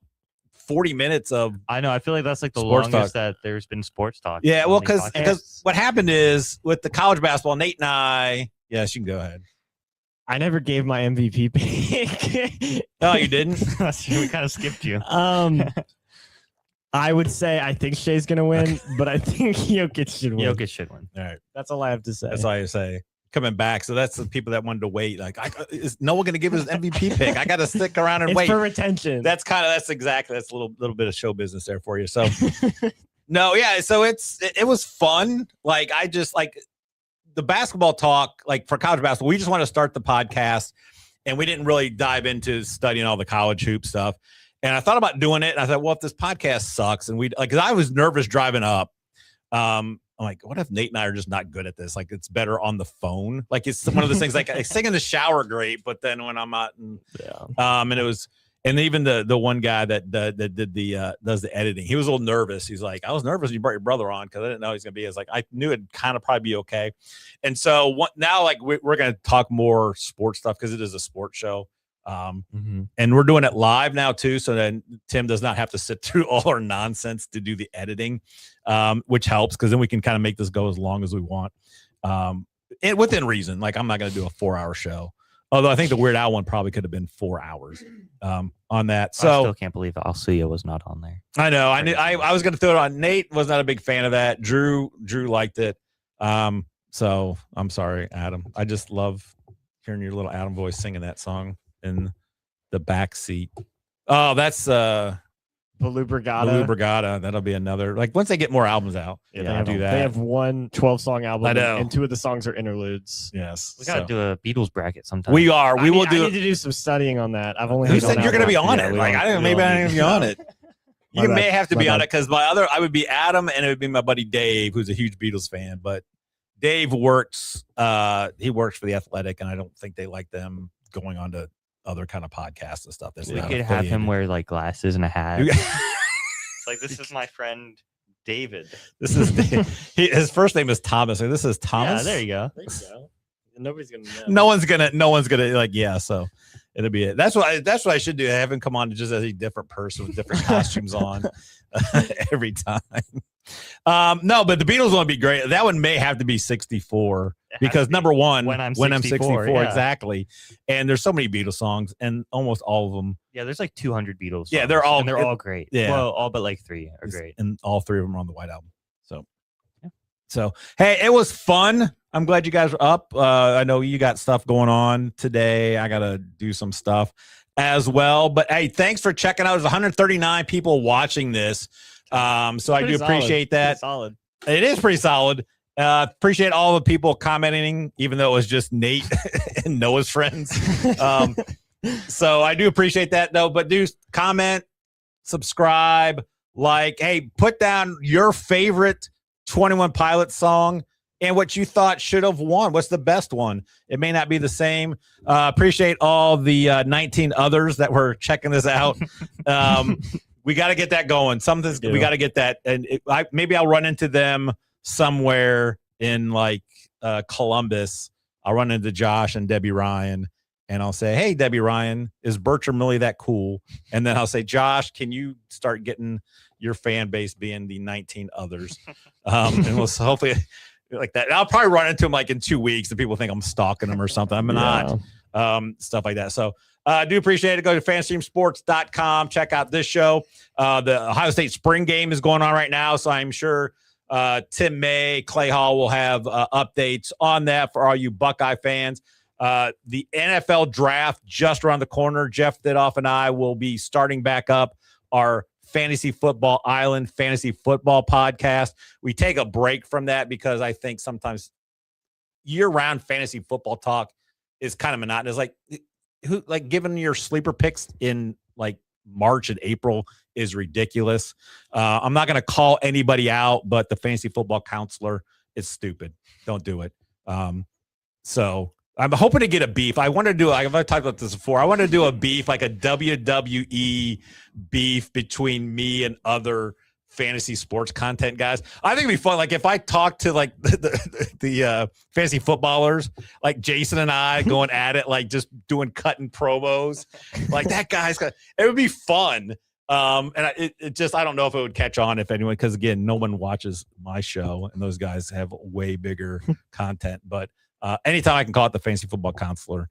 40 minutes of I know. I feel like that's like the Sports longest talk. that there's been sports talk. yeah. on Well, these because podcasts. what happened is with the college basketball, Nate and I. Yes, you can go ahead. I never gave my MVP pick. Oh, you didn't? we kind of skipped you. I would say I think Shea's gonna win, but I think Jokic should win. Jokic should win. All right. That's all I have to say. That's all I say. Coming back. So that's the people that wanted to wait. Like, is no one going to give us an MVP pick? I got to stick around and It's wait. for retention. That's a little bit of show business there for you. So no, yeah. So it was fun. Like I just like the basketball talk, like for college basketball, we just want to start the podcast and we didn't really dive into studying all the college hoop stuff. And I thought about doing it. And I thought, well, if this podcast sucks and cause I was nervous driving up, I'm like, what if Nate and I are just not good at this? Like, it's better on the phone. Like, it's one of those things. Like, I sing in the shower great, but then when I'm out, and even the one guy that did does the editing, he was a little nervous. He's like, I was nervous when you brought your brother on because I didn't know he's gonna be. Like, I knew it'd kind of probably be okay. And so now, like, we're gonna talk more sports stuff because it is a sports show. And we're doing it live now too, so then Tim does not have to sit through all our nonsense to do the editing, which helps because then we can kind of make this go as long as we want, and within reason. Like I'm not going to do a 4-hour show, although I think the Weird Al one probably could have been 4 hours on that. So I still can't believe Alcia was not on there. I know I was going to throw it on. Nate was not a big fan of that. Drew liked it. So I'm sorry, Adam. I just love hearing your little Adam voice singing that song in the back seat. Oh, that's Baloo Brigada. Baloo Brigada. That'll be another. Like once they get more albums out, Yeah, they'll do that. They have one 12-song album, I know. and 2 of the songs are interludes. Yes, We gotta do a Beatles bracket sometime. We are. We will I do. need to do some studying on that. I've only. Who heard said on you're going to that be one. on Yeah, it? we Like don't- I don't. we Maybe don't I need didn't to. be on it. My You bad. may have to My be on bad. it because I would be Adam, and it would be my buddy Dave, who's a huge Beatles fan. But Dave works. He works for the Athletic, and I don't think they like them going on to other kind of podcasts and stuff. That's We not could have him affiliated. wear like glasses and a hat. You- It's like this is my friend David. This is his first name is Thomas. Like, this is Thomas. Yeah, there you go. There you go. Nobody's gonna know. No one's gonna like, yeah, so it'll be it. That's what I should do. Have him come on just as a different person with different costumes on every time. No, but the Beatles one would be great. That one may have to be 64 because number one, When I'm 64, yeah. exactly. And there's so many Beatles songs, and almost all of them, Yeah, there's like 200 Beatles. Yeah, songs, they're all- and they're all great. yeah. Well, all but like 3 are great. and all 3 of them are on the White Album. So, Yeah. so hey, it was fun. I'm glad you guys are up. I know you got stuff going on today. I gotta do some stuff as well. But hey, thanks for checking out. There's 139 people watching this. So I do Pretty solid. appreciate that. Pretty solid. It is pretty solid. Appreciate all the people commenting, even though it was just Nate and Noah's friends. So I do appreciate that, though. But do comment, subscribe, like. Hey, put down your favorite 21 Pilots song and what you thought should have won. What's the best one? It may not be the same. Appreciate all the 19 others that were checking this out. We got to get that going. We got to get that. And maybe I'll run into them somewhere in like Columbus. I'll run into Josh and Debbie Ryan and I'll say, hey, Debbie Ryan, is Bertram really that cool? And then I'll say, Josh, can you start getting your fan base being the 19 others? And we'll hopefully like that. And I'll probably run into them like in 2 weeks and people think I'm stalking them or something. I'm not. Stuff like that. So I do appreciate it. Go to fanstreamsports.com. Check out this show. The Ohio State spring game is going on right now, so I'm sure Tim May, Clay Hall will have updates on that for all you Buckeye fans. The NFL draft just around the corner. Jeff Didoff and I will be starting back up our Fantasy Football Island Fantasy Football podcast. We take a break from that because I think sometimes year-round fantasy football talk is kind of monotonous. Like giving your sleeper picks in like March and April is ridiculous. I'm not going to call anybody out, but the fantasy football counselor is stupid. Don't do it. So I'm hoping to get a beef. I want to do, I've talked about this before. I want to do a beef, like a WWE beef between me and other fantasy sports content guys. I think it'd be fun. Like if I talk to like the fantasy footballers, like Jason and I going at it, like just doing cutting promos, like that guy's got, it would be fun. And it just, I don't know if it would catch on if anyone, because again, no one watches my show and those guys have way bigger content, but anytime I can call it the fantasy football counselor,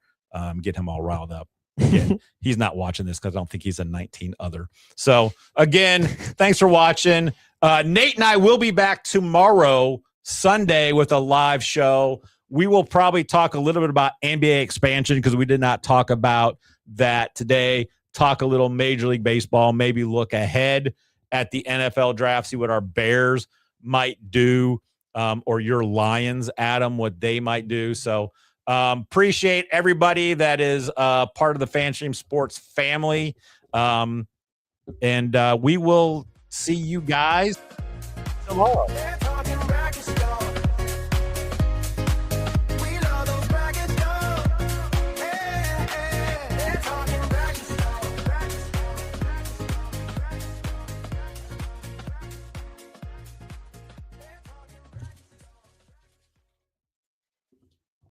get him all riled up. Again, he's not watching this because I don't think he's a 19 other. So again, thanks for watching. Nate and I will be back tomorrow, Sunday, with a live show. We will probably talk a little bit about NBA expansion because we did not talk about that today. Talk a little Major League Baseball, maybe look ahead at the NFL draft, see what our Bears might do, or your Lions, Adam, what they might do. So appreciate everybody that is part of the FanStream Sports family. And we will see you guys tomorrow.